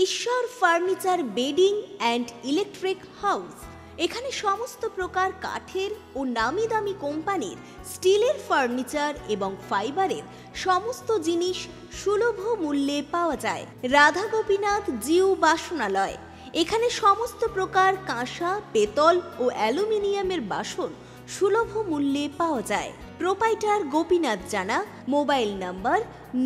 ঈশ্বর furniture bedding and electric house. এখানে সমস্ত প্রকার কাঠের ও নামি দামি কোম্পানির স্টিলের ফার্নিচার এবং ফাইবারের সমস্ত জিনিস সুলভ মূল্যে পাওয়া যায়। রাধা গোপীনাথ জিউ বাসনালয়। এখানে সমস্ত প্রকার কাঁসা, পেতল ও অ্যালুমিনিয়ামের বাসন সুলভ মূল্যে পাওয়া যায়। প্রোপাইটার গোপীনাথ জানা। মোবাইল নাম্বার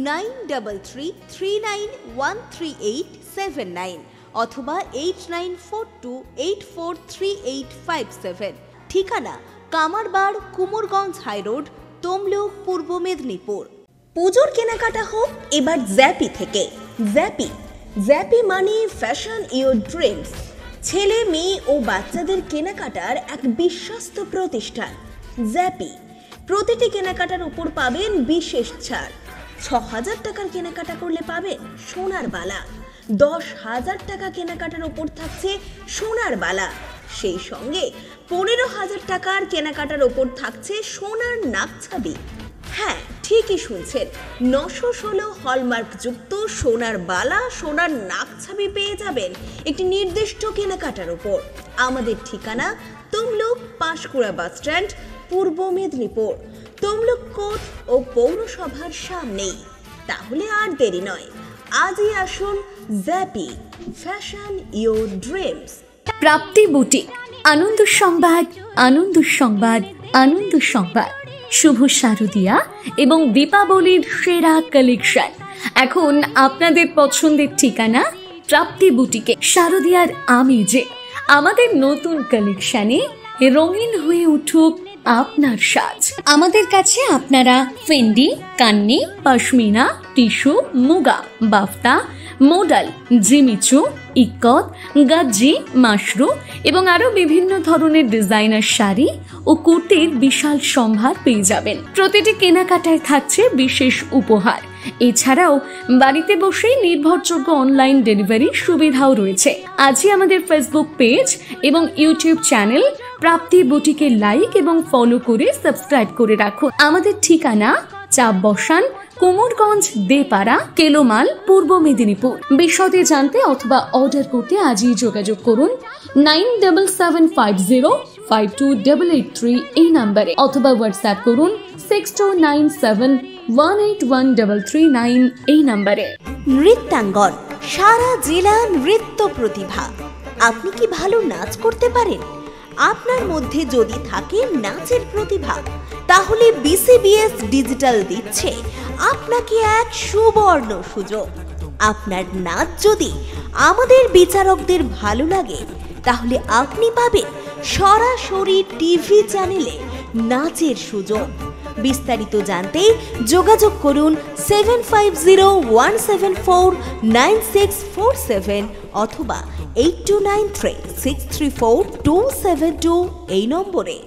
9333913879 অথবা 8942843857। ঠিকানা কামারবাড়, কুমোরগঞ্জ হাইরোড, তমলুক, পূর্ব মেদিনীপুর। পুজোর কেনাকাটা হোক এবার জ্যাপি থেকে। জ্যাপি মানে ফ্যাশন ইওর ড্রিমস। ছেলে, মেয়ে ও বাচ্চাদের কেনাকাটার এক বিশ্বস্ত প্রতিষ্ঠান জ্যাপি। প্রতিটি কেনাকাটার উপর পাবেন বিশেষ ছাড়। ৬,০০০ টাকার কেনাকাটা করলে পাবেন সোনার বালা। ১০,০০০ টাকা কেনাকাটার উপর থাকছে সোনার বালা। সেই সঙ্গে ১৫,০০০ টাকার কেনাকাটার উপর থাকছে সোনার নাকছাবি। হ্যাঁ, ঠিকই শুনছেন, ৯১৬ হলমার্ক যুক্ত সোনার বালা, সোনার নাকছাবি পেয়ে যাবেন একটি নির্দিষ্ট কেনাকাটার উপর। আমাদের ঠিকানা তমলুক পাঁশকুড়া বাস স্ট্যান্ড, পূর্ব মেদিনীপুর। তমলুক কোর্ট ও পৌরসভার সামনেই। তাহলে আর দেরি নয়, আজই আসুন জ্যাপি, fashion your dreams. Prapti boutique. আনন্দ সংবাদ, আনন্দ সংবাদ, আনন্দ সংবাদ। শুভ শারদিয়া এবং দীপাবলির সেরা কালেকশন এখন আপনাদের পছন্দের ঠিকানা প্রাপ্তি বুটিকে। শারদিয়ার আমেজে আমাদের নতুন কালেকশনে রঙিন হয়ে উঠুক আপনার সাজ। আমাদের কাছে আপনারা Fendi, Kanni, pashmina, tissue, muga, বাফতা, modal, Jimmy Choo, ikat, গাজ্জি, Mashru এবং আরো বিভিন্ন ধরনের ডিজাইনার শাড়ি ও কুর্তির বিশাল সম্ভার পেয়ে যাবেন। প্রতিটি কেনাকাটায় থাকছে বিশেষ উপহার। এছাড়াও বাড়িতে বসেই নির্ভরযোগ্য অনলাইন ডেলিভারি সুবিধাও রয়েছে। আজই আমাদের ফেসবুক পেজ এবং ইউটিউব চ্যানেল প্রাপ্তি বুটিকে লাইক এবং ফলো করে সাবস্ক্রাইব করে রাখুন। আমাদের ঠিকানা চাপ বসান, কুমোরগঞ্জ দেপাড়া, কেলোমাল, পূর্ব মেদিনীপুর। বিশদে জানতে অথবা অর্ডার করতে আজই যোগাযোগ করুন 9750528883 এই নাম্বারে, অথবা হোয়াটসঅ্যাপ করুন 6297181339 এই নাম্বারে। নৃত্যাঙ্গন, সারা জেলা নৃত্য প্রতিভা। আপনি কি ভালো নাচ করতে পারেন? আপনার মধ্যে যদি থাকে নাচের প্রতিভা, তাহলে বিসিবিএস ডিজিটাল দিচ্ছে আপনাকে এক সুবর্ণ সুযোগ। আপনার নাচ যদি আমাদের বিচারকদের ভালো লাগে, তাহলে আপনি পাবেন সরাসরি টিভি চ্যানেলে নাচের সুযোগ। বিস্তারিত জানতে যোগাযোগ করুন 7501749647 অথবা 8293634272 এই নম্বরে।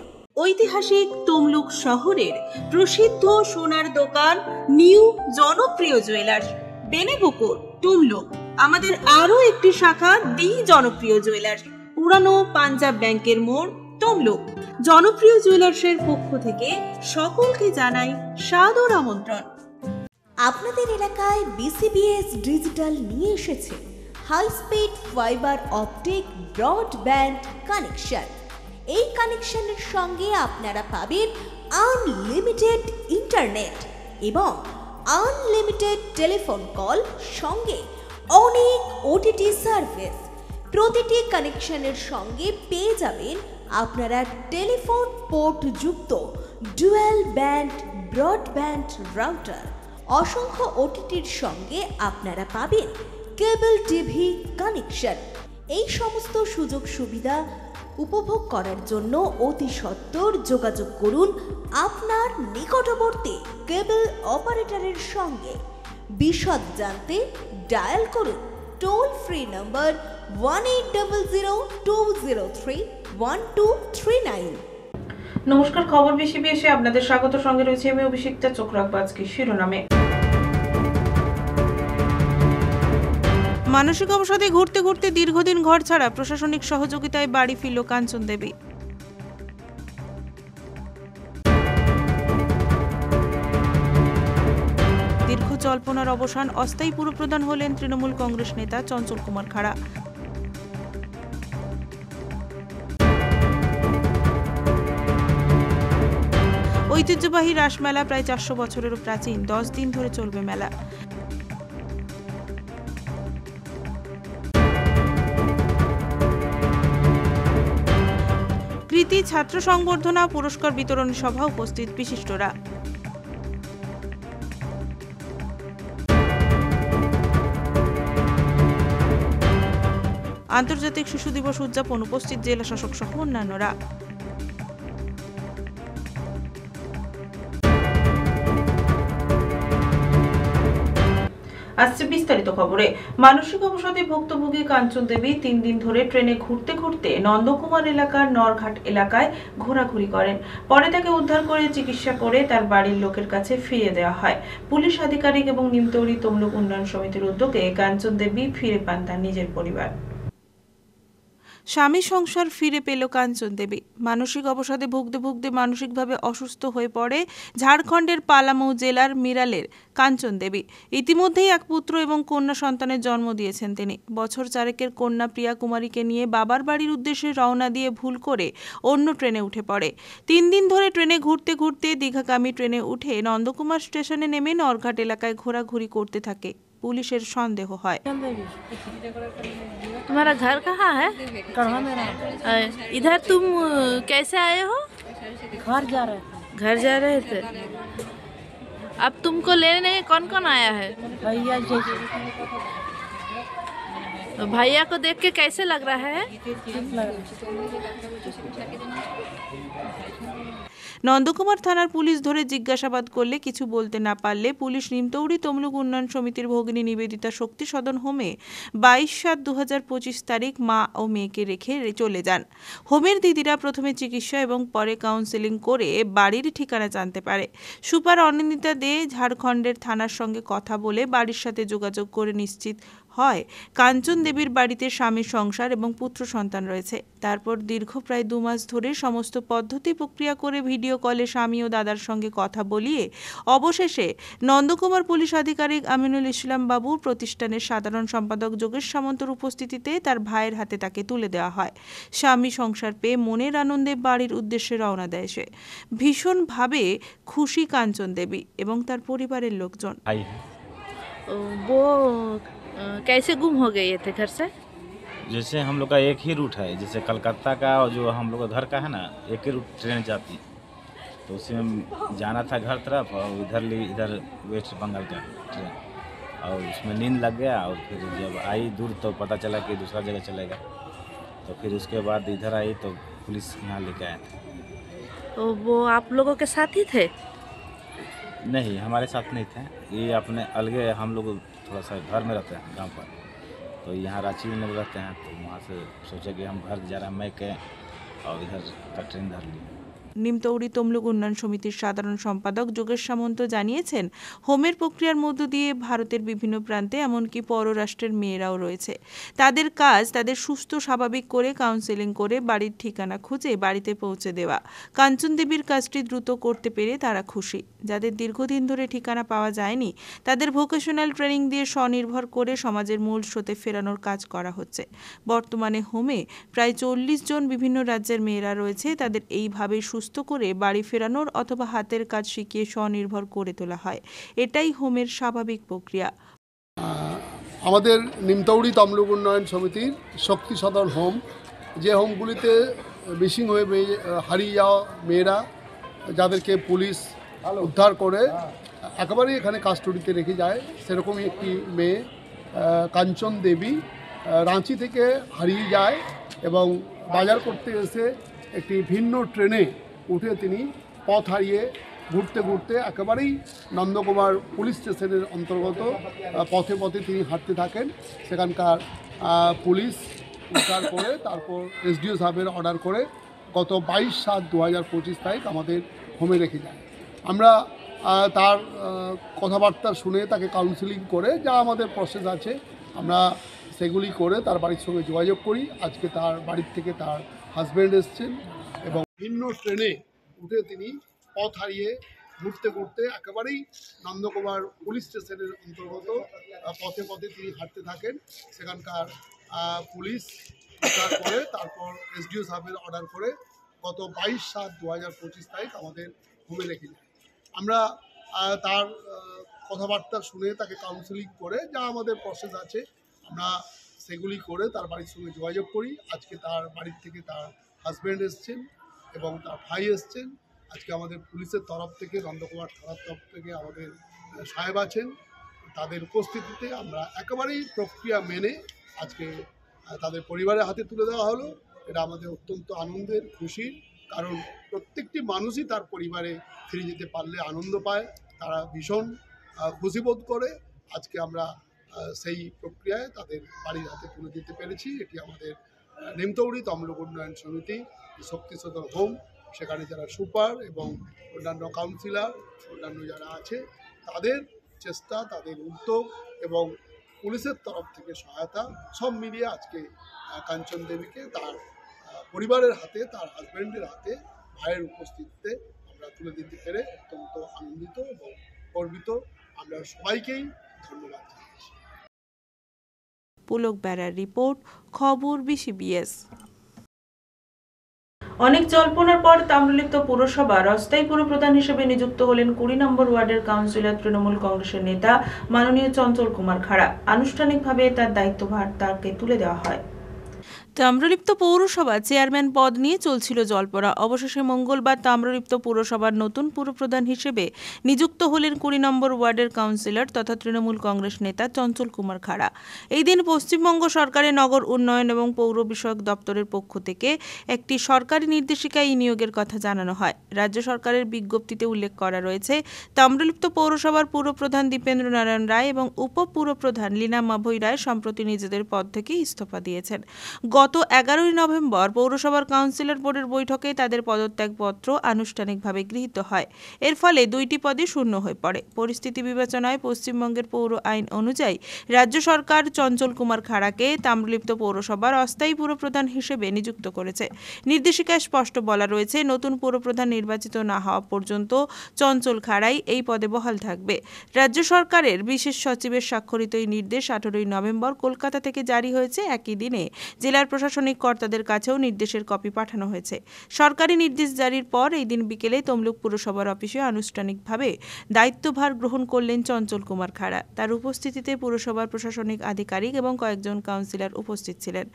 ঐতিহাসিক তমলুক শহরের প্রসিদ্ধ সোনার দোকান নিউ জনপ্রিয় জুয়েলার্স, বেনেপুকুর, তমলুক। আমাদের আরো একটি শাখা দি জনপ্রিয় জুয়েলার্স, পুরানো পাঞ্জাব ব্যাংকের মোড়, তমলুক। জনপ্রিয় জুয়েলার্সের পক্ষ থেকে সকলকে জানাই সাদর আমন্ত্রণ। আপনাদের এলাকায় বিসিবিএস ডিজিটাল নিয়ে এসেছে high speed fibre optic broadband connection. এই কানেকশনের সঙ্গে আপনারা পাবেন আনলিমিটেড ইন্টারনেট এবং আনলিমিটেড টেলিফোন কল, সঙ্গে অনেক ওটিটি সার্ভিস। প্রতিটি কানেকশনের সঙ্গে পেয়ে যাবেন আপনারা টেলিফোন পোর্ট যুক্ত ডুয়াল ব্যান্ড ব্রডব্যান্ড রাউটার। অসংখ্য ওটিটির সঙ্গে আপনারা পাবেন কেবল টিভি কানেকশন। এই সমস্ত সুযোগ সুবিধা উপভোগ করার জন্য অতি সত্বর যোগাযোগ করুন আপনার নিকটবর্তী কেবল অপারেটরের সঙ্গে। বিশদ জানতে ডায়াল করুন টোল ফ্রি নম্বর 1800203139। নমস্কার, খবর বিসিবিএসে আপনাদের স্বাগত। সঙ্গে রয়েছে আমি অভিষিক্তা। চোখ রাখবো আজকে শিরোনামে। মানসিক অবসাদে ঘুরতে ঘুরতে দীর্ঘদিন ঘর ছাড়া, প্রশাসনিক সহযোগিতায় বাড়ি ফিরল কাঞ্চন দেবী। দীর্ঘ জল্পনা যন্ত্রণার অবসান। অস্থায়ী পুরপ্রধান হলেন তৃণমূল কংগ্রেস নেতা চঞ্চল কুমার খাড়া। ঐতিহ্যবাহী রাসমেলা প্রায় 400 বছরেরও প্রাচীন। 10 দিন ধরে চলবে মেলা। কৃতি ছাত্র সংবর্ধনা পুরস্কার বিতরণী সভা, উপস্থিত বিশিষ্টরা। আন্তর্জাতিক শিশু দিবস উদযাপন, উপস্থিত জেলা শাসক সহ অন্যান্যরা। আসছে বিস্তারিত খবরে। মানসিক অবসাদে ভুক্তভোগী কাঞ্চন দেবী 3 দিন ধরে ট্রেনে ঘুরতে ঘুরতে নন্দকুমার এলাকার নরঘাট এলাকায় ঘোরাঘুরি করেন। পরে তাকে উদ্ধার করে চিকিৎসা করে তার বাড়ির লোকের কাছে ফিরিয়ে দেওয়া হয়। পুলিশ আধিকারিক এবং নিমতৌড়ি তমলুক উন্নয়ন সমিতির উদ্যোগে কাঞ্চন দেবী ফিরে পান তার নিজের পরিবার। স্বামী সংসার ফিরে পেল কাঞ্চন দেবী। মানসিক অবসাদে ভুগতে ভুগতে মানসিকভাবে অসুস্থ হয়ে পড়ে ঝাড়খণ্ডের পালামৌ জেলার মিরালের কাঞ্চন দেবী। ইতিমধ্যেই এক পুত্র এবং কন্যা সন্তানের জন্ম দিয়েছেন তিনি। বছর 4 কন্যা প্রিয়া কুমারীকে নিয়ে বাবার বাড়ির উদ্দেশ্যে রওনা দিয়ে ভুল করে অন্য ট্রেনে উঠে পড়ে। 3 দিন ধরে ট্রেনে ঘুরতে ঘুরতে দীঘাগামী ট্রেনে উঠে নন্দকুমার স্টেশনে নেমে নরঘাট এলাকায় ঘোরাঘুরি করতে থাকে। পুলিশের সন্দেহ হয়। तुम्हारा घर कहाँ है? कहाँ मेरा इधर तुम कैसे आए हो? घर जा रहे घर जा रहे थे। अब तुमको लेने कौन कौन आया है? भैया जैसे तो भैया को देख के कैसे लग रहा है? ठीक लग নন্দকুমার থানার পুলিশ ধরে জিজ্ঞাসাবাদ করলে কিছু বলতে না পারলে পুলিশ নিমতৌড়ি তমলুক উন্নয়ন সমিতির ভগিনী নিবেদিতা শক্তি সদন হোমে 22/7/2025 তারিখ মা ও মেয়েকে রেখে চলে যান। হোমের দিদিরা প্রথমে চিকিৎসা এবং পরে কাউন্সেলিং করে বাড়ির ঠিকানা জানতে পারে। সুপার অনিন্দিতা দে ঝাড়খণ্ডের থানার সঙ্গে কথা বলে বাড়ির সাথে যোগাযোগ করে নিশ্চিত হয় কাঞ্চন দেবীর বাড়িতে স্বামী সংসার এবং পুত্র সন্তান রয়েছে। তারপর দীর্ঘ প্রায় 2 মাস ধরে সমস্ত পদ্ধতি প্রক্রিয়া করে ভিডিও কলে স্বামী ও দাদার সঙ্গে কথা বলিয়ে অবশেষে নন্দকুমার পুলিশ আধিকারিক আমিনুল ইসলাম বাবুর প্রতিষ্ঠানের সাধারণ সম্পাদক যোগেশ সামন্তর উপস্থিতিতে তার ভাইয়ের হাতে তাকে তুলে দেওয়া হয়। স্বামী সংসার পেয়ে মনের আনন্দে বাড়ির উদ্দেশ্যে রওনা দেয় সে। ভীষণভাবে খুশি কাঞ্চন দেবী এবং তার পরিবারের লোকজন। वो कैसे गुम हो गए थे घर से? जैसे हम लोग का एक ही रूट है, जैसे कलकत्ता का और जो हम लोग का घर का है ना, एक ही रूट ट्रेन जाती, तो उसी में जाना था घर तरफ और इधर वेस्ट बंगाल का ट्रेन, और उसमें नींद लग गया और फिर जब आई दूर तो पता चला कि दूसरा जगह चलेगा, तो फिर उसके बाद इधर आई तो पुलिस यहाँ लेके आया था। तो वो आप लोगों के साथ ही थे? नहीं, हमारे साथ नहीं थे, ये अपने अलगे, हम लोग थोड़ा सा घर में रहते हैं गांव पर, तो यहाँ रांची में रहते हैं, तो वहाँ से सोचा कि हम घर जा रहे हैं मैं के, और इधर का ट्रेन धर लिए। নিমতৌড়ি তমলুক উন্নয়ন সমিতির সাধারণ সম্পাদক যোগেশ সামন্ত জানিয়েছেন, হোমের প্রক্রিয়ার মধ্য দিয়ে ভারতের বিভিন্ন প্রান্তে এমনকি পররাষ্ট্রের মেয়েরাও রয়েছে। তাদের কাজ তাদের সুস্থ স্বাভাবিক করে কাউন্সেলিং করে বাড়ির ঠিকানা খুঁজে বাড়িতে পৌঁছে দেওয়া। কাঞ্চন দেবীর কাজটি দ্রুত করতে পেরে তারা খুশি। যাদের দীর্ঘদিন ধরে ঠিকানা পাওয়া যায়নি তাদের ভোকেশনাল ট্রেনিং দিয়ে স্বনির্ভর করে সমাজের মূল স্রোতে ফেরানোর কাজ করা হচ্ছে। বর্তমানে হোমে প্রায় 40 জন বিভিন্ন রাজ্যের মেয়েরা রয়েছে। তাদের এইভাবে সুস্থ করে বাড়ি ফেরানোর অথবা হাতের কাজ শিখিয়ে স্বনির্ভর করে তোলা হয়। এটাই হোমের স্বাভাবিক প্রক্রিয়া। আমাদের নিমতৌড়ি তমলুক উন্নয়ন সমিতির শক্তি সদন হোম, যে হোমগুলিতে মিসিং হয়ে হারিয়ে যাওয়া মেয়েরা যাদেরকে পুলিশ উদ্ধার করে একেবারেই এখানে কাস্টডিতে রেখে যায়, সেরকমই একটি মেয়ে কাঞ্চন দেবী রাঁচি থেকে হারিয়ে যায় এবং বাজার করতে এসে একটি ভিন্ন ট্রেনে উঠে তিনি পথ হারিয়ে ঘুরতে ঘুরতে একেবারেই নন্দকুমার পুলিশ স্টেশনের অন্তর্গত পথে পথে তিনি হাঁটতে থাকেন। সেখানকার পুলিশ উদ্ধার করে তারপর এসডিও সাহেবের অর্ডার করে গত 22/7/2025 তারিখ আমাদের হোমে রেখে যায়। আমরা তার কথাবার্তা শুনে তাকে কাউন্সেলিং করে যা আমাদের প্রসেস আছে আমরা সেগুলি করে তার বাড়ির সঙ্গে যোগাযোগ করি। আজকে তার বাড়ির থেকে তার হাজব্যান্ড এসছেন এবং ভিন্ন ট্রেনে উঠে তিনি পথ হারিয়ে ঘুরতে ঘুরতে একেবারেই নন্দকুমার পুলিশ স্টেশনের অন্তর্গত পথে পথে তিনি হাঁটতে থাকেন। সেখানকার পুলিশ করে তারপর এসডিও সাহেবের অর্ডার করে গত 22/7/2025 তারিখ আমাদের হোমে রেখে যায়। আমরা তার কথাবার্তা শুনে তাকে কাউন্সেলিং করে যা আমাদের প্রসেস আছে আমরা সেগুলি করে তার বাড়ির সঙ্গে যোগাযোগ করি। আজকে তার বাড়ির থেকে তার হাজব্যান্ড এসছেন এবং তার ভাই এসছেন। আজকে আমাদের পুলিশের তরফ থেকে নন্দকুমার থানার তরফ থেকে আমাদের সাহেব আছেন, তাদের উপস্থিতিতে আমরা একেবারেই প্রক্রিয়া মেনে আজকে তাদের পরিবারের হাতে তুলে দেওয়া হলো। এটা আমাদের অত্যন্ত আনন্দের, খুশির, কারণ প্রত্যেকটি মানুষই তার পরিবারে ফিরে যেতে পারলে আনন্দ পায়, তারা ভীষণ খুশি বোধ করে। আজকে আমরা সেই প্রক্রিয়ায় তাদের বাড়ির হাতে তুলে দিতে পেরেছি। এটি আমাদের নিমতৌড়ি তমলুক উন্নয়ন সমিতি শক্তি সদন হোম, সেখানে যারা সুপার এবং অন্যান্য কাউন্সিলর অন্যান্য যারা আছে তাদের চেষ্টা, তাদের উদ্যোগ এবং পুলিশের তরফ থেকে সহায়তা সব মিলিয়ে আজকে কাঞ্চন দেবীকে তার পরিবারের হাতে, তার হাজব্যান্ডের হাতে, ভাইয়ের উপস্থিতিতে আমরা তুলে দিতে পেরে অত্যন্ত আনন্দিত এবং গর্বিত। আমরা সবাইকেই ধন্যবাদ জানাচ্ছি। পুলক বেড়ার রিপোর্ট, খবর BCBS। অনেক জল্পনার পর তাম্রলিপ্ত পুরসভার অস্থায়ী পুরপ্রধান হিসেবে নিযুক্ত হলেন 20 নম্বর ওয়ার্ডের কাউন্সিলর তৃণমূল কংগ্রেসের নেতা মাননীয় চঞ্চল কুমার খাড়া। আনুষ্ঠানিকভাবে তার দায়িত্বভার তাকে তুলে দেওয়া হয়। তাম্রলিপ্ত পৌরসভা চেয়ারম্যান পদ নিয়ে চলছিল জল্পনা। অবশেষে মঙ্গলবার তাম্রলিপ্ত পুরসভার নতুন পুরপ্রধান হিসেবে নিযুক্ত হলেন 20 নম্বর ওয়ার্ডের কাউন্সিলর তথা তৃণমূল কংগ্রেস নেতা চঞ্চল কুমার খাড়া। এই দিন পশ্চিমবঙ্গ সরকারের নগর উন্নয়ন এবং পৌর বিষয়ক দপ্তরের পক্ষ থেকে একটি সরকারি নির্দেশিকায় নিয়োগের কথা জানানো হয়। রাজ্য সরকারের বিজ্ঞপ্তিতে উল্লেখ করা রয়েছে, তাম্রলিপ্ত পৌরসভার পুরপ্রধান দীপেন্দ্র নারায়ণ রায় এবং উপপুরপ্রধান লীনা মাভৈ রায় সম্প্রতি নিজেদের পদ থেকে ইস্তফা দিয়েছেন। গত 11 নভেম্বর পৌরসভার কাউন্সিলর বোর্ডের বৈঠকে তাদের পদত্যাগপত্র আনুষ্ঠানিকভাবে গৃহীত হয়। এর ফলে 2টি পদই শূন্য হয়ে পড়ে। পরিস্থিতি বিবেচনায় পশ্চিমবঙ্গের পৌর আইন অনুযায়ী রাজ্য সরকার চঞ্চল কুমার খাড়াকে তাম্রলিপ্ত পৌরসভার অস্থায়ী পুরপ্রধান হিসেবে নিযুক্ত করেছে। নির্দেশিকায় স্পষ্ট বলা রয়েছে, নতুন পুরপ্রধান নির্বাচিত না হওয়া পর্যন্ত চঞ্চল খাড়াই এই পদে বহাল থাকবে। রাজ্য সরকারের বিশেষ সচিবের স্বাক্ষরিত এই নির্দেশ 18 নভেম্বর কলকাতা থেকে জারি হয়েছে। একই দিনে জেলার প্রশাসনিক কর্তাদের কাছেও নির্দেশের কপি পাঠানো হয়েছে। সরকারি নির্দেশ জারির পর এই দিন বিকেলে তমলুক পুরসভার অফিসে আনুষ্ঠানিকভাবে দায়িত্বভার গ্রহণ করলেন চঞ্চল কুমার খাড়া। তার উপস্থিতিতে পুরসভার প্রশাসনিক আধিকারিক এবং কয়েকজন কাউন্সিলর উপস্থিত ছিলেন।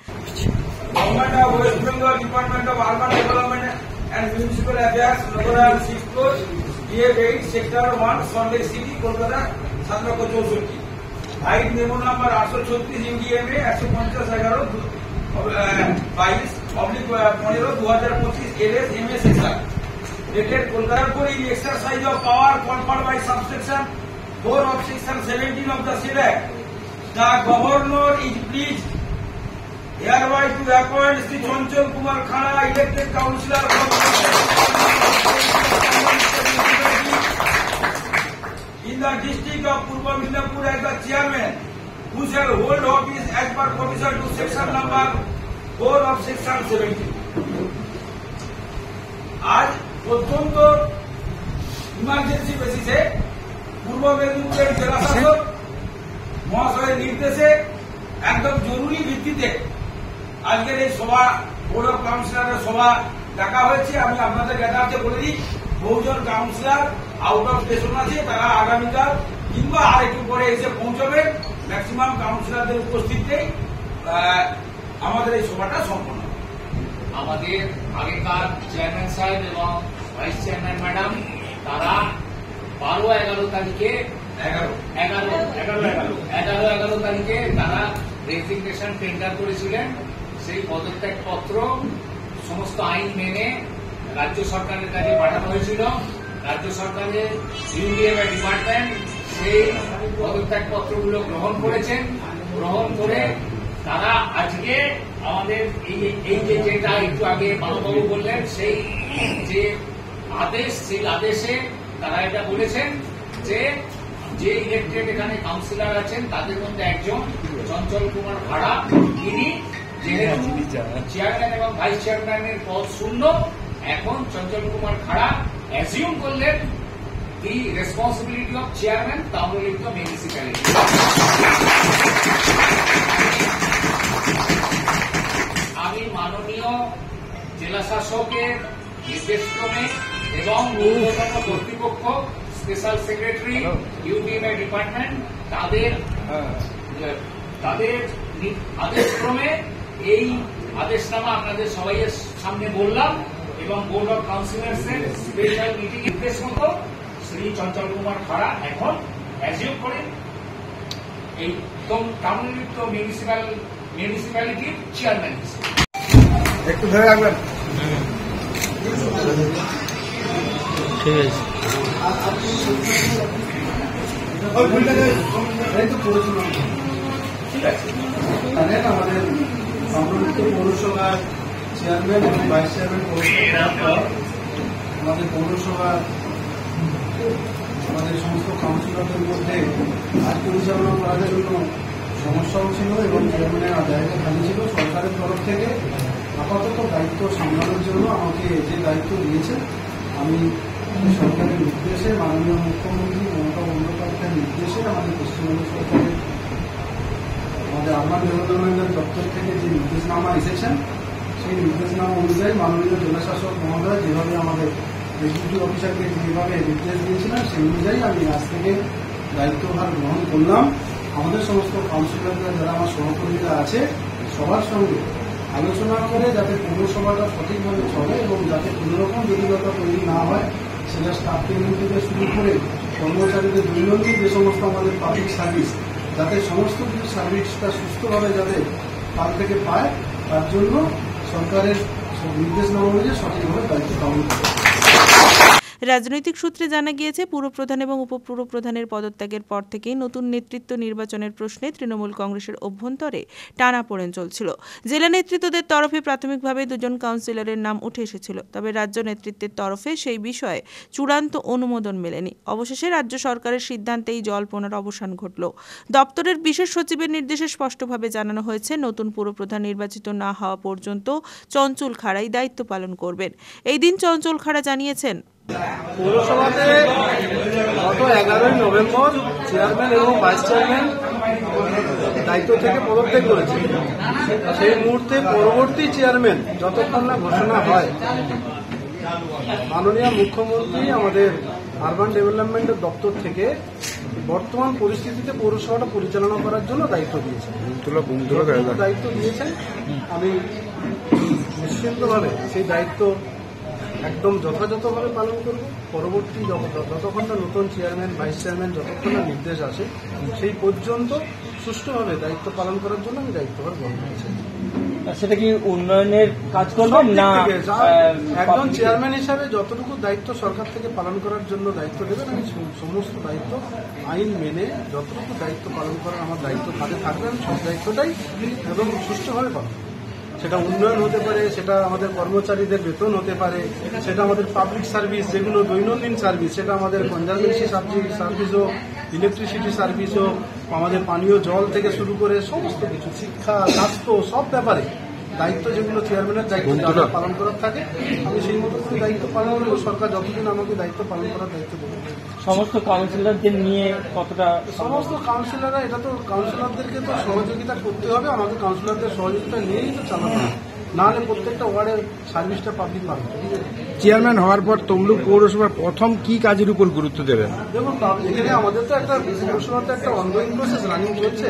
Height memo number 836 UDMA 150/22/15/2025 LS MA section dated Kolkata for in exercise of power conferred by subsection 4 of section 17 of the said act. The governor is pleased hereby to appoint Sri Chonchol Kumar Khara, elected councillor from in the district of Purba Midnapur as the chairman, who shall hold office as per provision to section number 4 of section 17. आज অত্যন্ত emergency বেসিসে পূর্ব মেদিনীপুরের জেলা শাসক মহাশয়ের নির্দেশে একদম জরুরি ভিত্তিতে আজকের এই সভা বোর্ড অফ কাউন্সিলরের সভা ডাকা হয়েছে। আমি আপনাদের জ্ঞাতার্থে বলে দিই, বহুজন কাউন্সিলর আউট অফ স্টেশন আছে, তারা আগামীকাল কিংবা আর একটু পরে এসে পৌঁছবেন। ম্যাক্সিমাম কাউন্সিলরদের উপস্থিতিতে আমাদের এই সভাটা সম্পন্ন। আমাদের আগেকার চেয়ারম্যান সাহেব এবং ভাইস চেয়ারম্যান ম্যাডাম তারা 12-11 তারিখে 11 তারিখে তারা রেজিগনেশন টেন্ডার করেছিলেন। সেই পদত্যাগ পত্র সমস্ত আইন মেনে রাজ্য সরকারের কাছে পাঠানো হয়েছিল। রাজ্য সরকারের ইউডিএমএ ডিপার্টমেন্ট সেই পদত্যাগ পত্রগুলো গ্রহণ করেছেন। গ্রহণ করে তারা আজকে আমাদের এই যেটা একটু আগে বাবুবাবু বললেন, সেই যে আদেশ, সেই আদেশে তারা এটা বলেছেন যে ইলেক্টেড এখানে কাউন্সিলর আছেন তাদের মধ্যে একজন চঞ্চল কুমার খাড়া, তিনি যেহেতু চেয়ারম্যান এবং ভাইস চেয়ারম্যানের পদ শূন্য, এখন চঞ্চল কুমার খাড়া অ্যাজিউম করলেন the responsibility of chairman Tamlulipt municipality. আমি মাননীয় জেলা শাসকের নির্দেশক্রমে এবং ঊর্ধ্বতন কর্তৃপক্ষ স্পেশাল সেক্রেটারি ইউডিএমএ ডিপার্টমেন্ট তাদের আদেশক্রমে এই আদেশনামা আপনাদের সবাইয়ের সামনে বললাম এবং বোর্ড অফ কাউন্সিলরসের স্পেশাল মিটিং নির্দেশ মতো শ্রী চঞ্চল কুমার খাড়া এখন অ্যাজিউম করেন এই তাম্রলিপ্ত মিউনিসিপ্যালিটির চেয়ারম্যান হিসেবে। একটু ধরে রাখবেন। ঠিক আছে, জানেন আমাদের তাম্রলিপ্ত পৌরসভার চেয়ারম্যান এবং ভাইস চেয়ারম্যান আমাদের পৌরসভার আমাদের সমস্ত কাউন্সিলরদের মধ্যে কাজ পরিচালনা করার জন্য সমস্যাও ছিল এবং চেয়ারম্যানের জায়গা খালি ছিল। সরকারের তরফ থেকে আপাতত দায়িত্ব সামলানোর জন্য আমাকে যে দায়িত্ব দিয়েছে, আমি সরকারের নির্দেশে মাননীয় মুখ্যমন্ত্রী মমতা বন্দ্যোপাধ্যায়ের নির্দেশে আমাদের পশ্চিমবঙ্গ সরকারের আমাদের আরবান ডেভেলপমেন্টের দপ্তর থেকে যে নির্দেশনামা এসেছেন, সেই নির্দেশনামা অনুযায়ী মাননীয় জেলাশাসক মহোদয় যেভাবে আমাদের এক্সিকিউটিভ অফিসারকে যেভাবে নির্দেশ দিয়েছিলেন সেই অনুযায়ী আমি আজ থেকে দায়িত্বভার গ্রহণ করলাম। আমাদের সমস্ত কাউন্সিলররা যারা আমার সহকর্মীরা আছে সবার সঙ্গে আলোচনা করে যাতে পৌরসভাটা সঠিকভাবে চলে এবং যাতে কোনোরকম জটিলতা তৈরি না হয়, সেটা স্টাফ ট্রেনিং থেকে শুরু করে কর্মচারীদের দৈনন্দিন যে সমস্ত আমাদের পাবলিক সার্ভিস, যাতে সমস্ত কিছু সার্ভিসটা সুস্থভাবে যাতে তার থেকে পায়, তার জন্য সরকারের নির্দেশনামা অনুযায়ী সঠিকভাবে দায়িত্ব পালন করে। রাজনৈতিক সূত্রে জানা গিয়েছে, পুরপ্রধান এবং উপপুরপ্রধানের পদত্যাগের পর থেকেই নতুন নেতৃত্ব নির্বাচনের প্রশ্নে তৃণমূল কংগ্রেসের অভ্যন্তরে টানাপোড়েন চলছিল। জেলা নেতৃত্বদের তরফে প্রাথমিকভাবে 2 জন কাউন্সিলরের নাম উঠে এসেছিল, তবে রাজ্য নেতৃত্বের তরফে সেই বিষয়ে চূড়ান্ত অনুমোদন মেলেনি। অবশেষে রাজ্য সরকারের সিদ্ধান্তেই জল্পনার অবসান ঘটল। দপ্তরের বিশেষ সচিবের নির্দেশে স্পষ্টভাবে জানানো হয়েছে, নতুন পুরপ্রধান নির্বাচিত না হওয়া পর্যন্ত চঞ্চল খাড়াই দায়িত্ব পালন করবেন। এই দিন চঞ্চল খাড়া জানিয়েছেন, পৌরসভাতে গত 11ই নভেম্বর চেয়ারম্যান এবং ভাইস চেয়ারম্যান দায়িত্ব থেকে পদত্যাগ করেছে। সেই মুহূর্তে পরবর্তী চেয়ারম্যান যতক্ষণ না ঘোষণা হয়, মাননীয় মুখ্যমন্ত্রী আমাদের আরবান ডেভেলপমেন্টের দপ্তর থেকে বর্তমান পরিস্থিতিতে পৌরসভাটা পরিচালনা করার জন্য দায়িত্ব দিয়েছেন। দায়িত্ব দিয়েছেন, আমি নিশ্চিন্তভাবে সেই দায়িত্ব একদম যথাযথভাবে পালন করব। পরবর্তী যতক্ষণ না নতুন চেয়ারম্যান ভাইস চেয়ারম্যান যতক্ষণ না নির্দেশ আসে, সেই পর্যন্ত সুষ্ঠুভাবে দায়িত্ব পালন করার জন্য আমি দায়িত্বভার গ্রহণ করেছি। সেটা কি উন্নয়নের কাজ করবেন না একজন চেয়ারম্যান হিসাবে যতটুকু দায়িত্ব সরকার থেকে পালন করার জন্য দায়িত্ব দেবেন, আমি সমস্ত দায়িত্ব আইন মেনে যতটুকু দায়িত্ব পালন করার আমার দায়িত্ব কাজে থাকবে, আমি সব দায়িত্বটাই এবং সুষ্ঠুভাবে পালন করব। সেটা উন্নয়ন হতে পারে, সেটা আমাদের কর্মচারীদের বেতন হতে পারে, সেটা আমাদের পাবলিক সার্ভিস যেগুলো দৈনন্দিন সার্ভিস, সেটা আমাদের কনজারভেন্সি সার্ভিস হোক, ইলেকট্রিসিটি সার্ভিস হোক, আমাদের পানীয় জল থেকে শুরু করে সমস্ত কিছু, শিক্ষা, স্বাস্থ্য, সব ব্যাপারে দায়িত্ব যেগুলো চেয়ারম্যানের দায়িত্ব পালন করার থাকে, আমি সেই মতো করে দায়িত্ব পালন করব। সরকার যতদিন আমাকে দায়িত্ব পালন করার দায়িত্ব দেবে। সমস্ত কাউন্সিলরদের নিয়ে কতটা? সমস্ত কাউন্সিলররা, এটা তো কাউন্সিলরদেরকে তো সহযোগিতা করতে হবে, আমাদের কাউন্সিলরদের সহযোগিতা নিয়েই তো চালাতে হবে, নাহলে প্রত্যেকটা ওয়ার্ডের সার্ভিসটা পাবলিক পাবে। চেয়ারম্যান হওয়ার পর তমলুক পৌরসভার প্রথম কি কাজের উপর গুরুত্ব দেবেন? দেখুন, এখানে আমাদের তো একটা পৌরসভাতে একটা অনগোয়িং প্রসেস রানিং চলছে,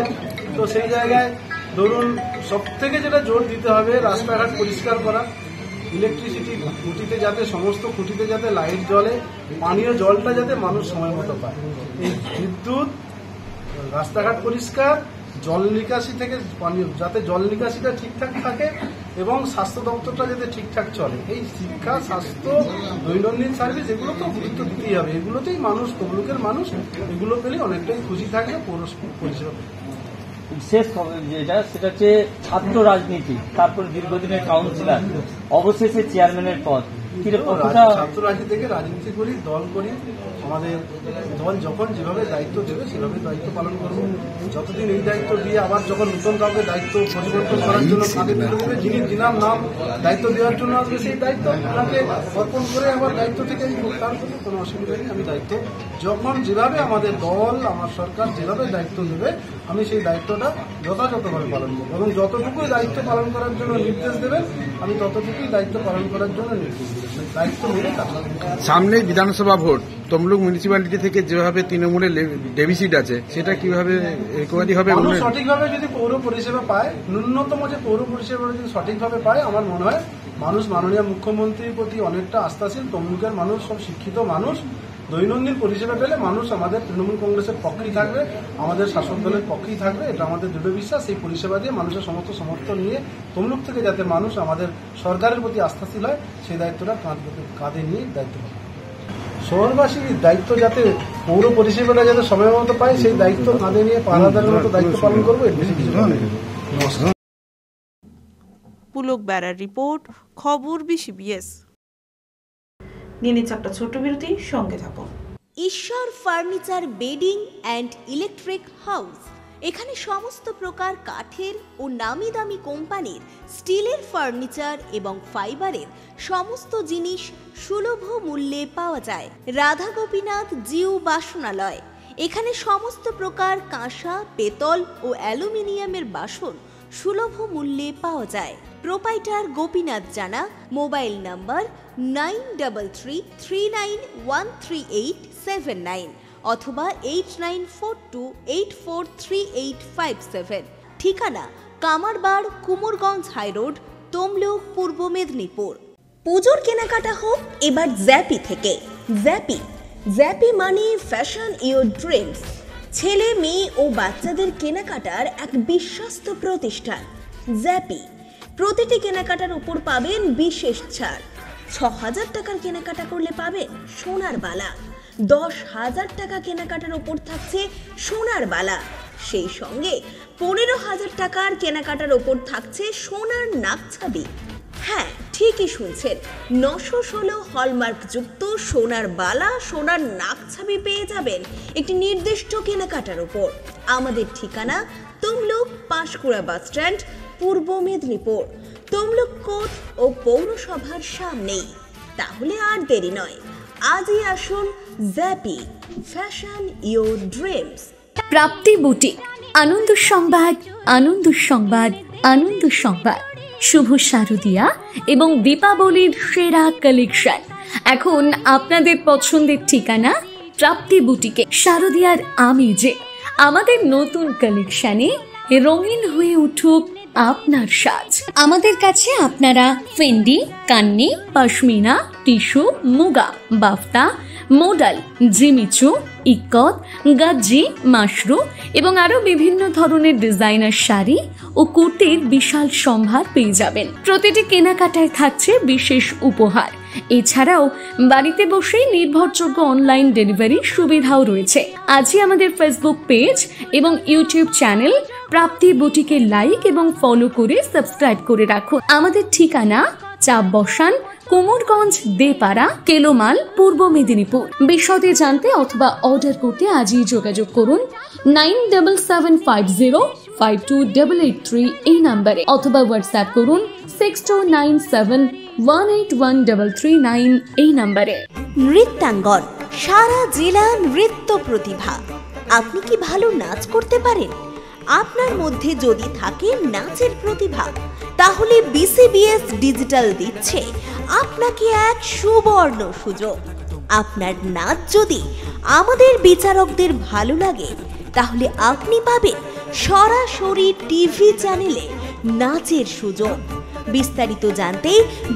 তো সেই জায়গায় ধরুন সব থেকে যেটা জোর দিতে হবে, রাস্তাঘাট পরিষ্কার করা, ইলেকট্রিসিটি খুঁটিতে যাতে সমস্ত খুঁটিতে যাতে লাইট জ্বলে, পানীয় জলটা যাতে মানুষ সময় মতো পায়, এই বিদ্যুৎ, রাস্তাঘাট পরিষ্কার, জল নিকাশি থেকে যাতে জল নিকাশিটা ঠিকঠাক থাকে এবং স্বাস্থ্য দপ্তরটা যাতে ঠিকঠাক চলে, এই শিক্ষা, স্বাস্থ্য, দৈনন্দিন সার্ভিস, এগুলো তো গুরুত্ব দিতেই হবে। এগুলোতেই মানুষ, তমলুকের মানুষ এগুলো পেলে অনেকটাই খুশি থাকবে পৌরসভা পরিষেবা। শেষ যেটা, সেটা হচ্ছে ছাত্র রাজনীতি, তারপর দীর্ঘদিনের কাউন্সিলর, অবশেষে চেয়ারম্যানের পদ। ছাত্র রাজনীতি থেকে রাজনীতি করি, দল করি। আমাদের দল যখন যেভাবে দায়িত্ব দেবে সেভাবে দায়িত্ব পালন করবো। যতদিন এই দায়িত্ব দিয়ে আবার যখন নতুন কাউকে দায়িত্ব পরিবর্তন করার জন্য কাঁধে তুলে দেবে, যিনি দিনার নাম দায়িত্ব দেওয়ার জন্য আসবে, সেই দায়িত্ব ওনাকে অর্পণ করে আমার দায়িত্ব থেকে আমি প্রত্যাহার করবো, কোনো অসুবিধা নেই। আমি দায়িত্ব যখন যেভাবে আমাদের দল, আমার সরকার যেভাবে দায়িত্ব দেবে, আমি সেই দায়িত্বটা যথাযথভাবে পালন করবো এবং যতটুকুই দায়িত্ব পালন করার জন্য নির্দেশ দেবেন আমি ততটুকুই দায়িত্ব পালন করার জন্য নির্দেশ দেবেন। দায়িত্ব মেনে কাজ করব। সামনেই বিধানসভা ভোট, তমলুক মিউনিসিপ্যালিটি থেকে যেভাবে তৃণমূলের ডেভিসিট আছে সেটা কিভাবে রিকভারি হবে? সঠিকভাবে যদি পৌর পরিষেবা পায়, ন্যূনতম যে পৌর পরিষেবা যদি সঠিকভাবে পায়, আমার মনে হয় মানুষ মাননীয় মুখ্যমন্ত্রীর প্রতি অনেকটা আস্থাশীল। তমলুকের মানুষ সব শিক্ষিত মানুষ, দৈনন্দিন পরিষেবা পেলে মানুষ আমাদের তৃণমূল কংগ্রেসের পক্ষেই থাকবে, আমাদের শাসক দলের পক্ষেই থাকবে, এটা আমাদের দৃঢ় বিশ্বাস। এই পরিষেবা দিয়ে মানুষের সমস্ত সমর্থন নিয়ে তমলুক থেকে যাতে মানুষ আমাদের সরকারের প্রতি আস্থাশীল হয়, সেই দায়িত্বটা কাঁধে নিয়ে দায়িত্ব পাবে। শহরবাসীর দায়িত্ব যাতে পৌর পরিষেবাটা যাতে সময় মতো পায়, সেই দায়িত্ব কাঁধে নিয়ে পাহারাদারের মতো দায়িত্ব পালন করবো। এর বেশি কিছু নমস্কার। পুলক বেড়ার রিপোর্ট, খবর বিসিবিএস। নিয়ে নিচ্ছে একটা ছোট্ট বিরতি, সঙ্গে থাকুন। ঈশ্বর furniture bedding and electric house. এখানে সমস্ত প্রকার কাঠের ও নামি দামি কোম্পানির স্টিলের ফার্নিচার এবং ফাইবারের সমস্ত জিনিস সুলভ মূল্যে পাওয়া যায়। রাধা গোপীনাথ জিউ বাসনালয়। এখানে সমস্ত প্রকার কাঁসা, পেতল ও অ্যালুমিনিয়ামের বাসন সুলভ মূল্যে পাওয়া যায়। প্রোপাইটার গোপীনাথ জানা। মোবাইল নাম্বার 9333913879 অথবা 8942843857। ঠিকানা কামারবাড়, কুমোরগঞ্জ হাইরোড, তমলুক, পূর্ব মেদিনীপুর। পুজোর কেনাকাটা হোক এবার জ্যাপি থেকে। জ্যাপি মানে ফ্যাশন ইওর ড্রিমস। ছেলে, মেয়ে ও বাচ্চাদের কেনাকাটার এক বিশ্বস্ত প্রতিষ্ঠান জ্যাপি। প্রতিটি কেনাকাটার উপর পাবেন বিশেষ ছাড়। ৬,০০০ টাকার কেনাকাটা করলে পাবেন সোনার বালা। ১০,০০০ টাকা কেনাকাটার উপর থাকছে সোনার বালা। সেই সঙ্গে ১৫,০০০ টাকার কেনাকাটার উপর থাকছে সোনার নাকছাবি। হ্যাঁ, ঠিকই শুনছেন, ৯১৬ হলমার্কযুক্ত সোনার বালা, সোনার নাকছাবি পেয়ে যাবেন একটি নির্দিষ্ট কেনাকাটার উপর। আমাদের ঠিকানা তমলুক পাঁশকুড়া বাস স্ট্যান্ড, পূর্ব মেদিনীপুর। তমলুক কোর্ট ও পৌরসভার সামনেই। তাহলে আর দেরি নয়, আজই আসুন জ্যাপি, fashion your dreams. Prapti boutique, আনন্দ সংবাদ, আনন্দ সংবাদ, আনন্দ সংবাদ। শুভ শারদিয়া এবং দীপাবলির সেরা কালেকশন এখন আপনাদের পছন্দের ঠিকানা প্রাপ্তি বুটিকে। শারদিয়ার আমেজে আমাদের নতুন কালেকশনে রঙিন হয়ে উঠুক আপনার সাজ। আমাদের কাছে আপনারা Fendi, Kanni, pashmina, tissue, muga, বাফতা, modal, Jimmy Choo, ikat, গাজ্জি, Mashru এবং আরো বিভিন্ন ধরনের ডিজাইনার শাড়ি ও কুর্তির বিশাল সম্ভার পেয়ে যাবেন। প্রতিটি কেনাকাটায় থাকছে বিশেষ উপহার। এছাড়াও বাড়িতে বসেই নির্ভরযোগ্য অনলাইন ডেলিভারি সুবিধাও রয়েছে। আজই আমাদের ফেসবুক পেজ এবং ইউটিউব চ্যানেল প্রাপ্তি বুটিকে লাইক এবং ফলো করে সাবস্ক্রাইব করে রাখুন। আমাদের ঠিকানা চাপ বসান, কুমোরগঞ্জ দেপাড়া, কেলোমাল, পূর্ব মেদিনীপুর। বিশদে জানতে অথবা অর্ডার করতে আজই যোগাযোগ করুন 9775052883 এই নাম্বারে, অথবা হোয়াটসঅ্যাপ করুন 6297181339 এই নাম্বারে। নৃত্যাঙ্গন, সারা জেলা নৃত্য প্রতিভা। আপনি কি ভালো নাচ করতে পারেন? আপনার মধ্যে যদি থাকে নাচের প্রতিভা, তাহলে বিসিবিএস ডিজিটাল দিচ্ছে আপনাকে এক সুবর্ণ সুযোগ। আপনার নাচ যদি আমাদের বিচারকদের ভালো লাগে, তাহলে আপনি পাবেন সরাসরি টিভি চ্যানেলে নাচের সুযোগ। বিস্তারিত জানতে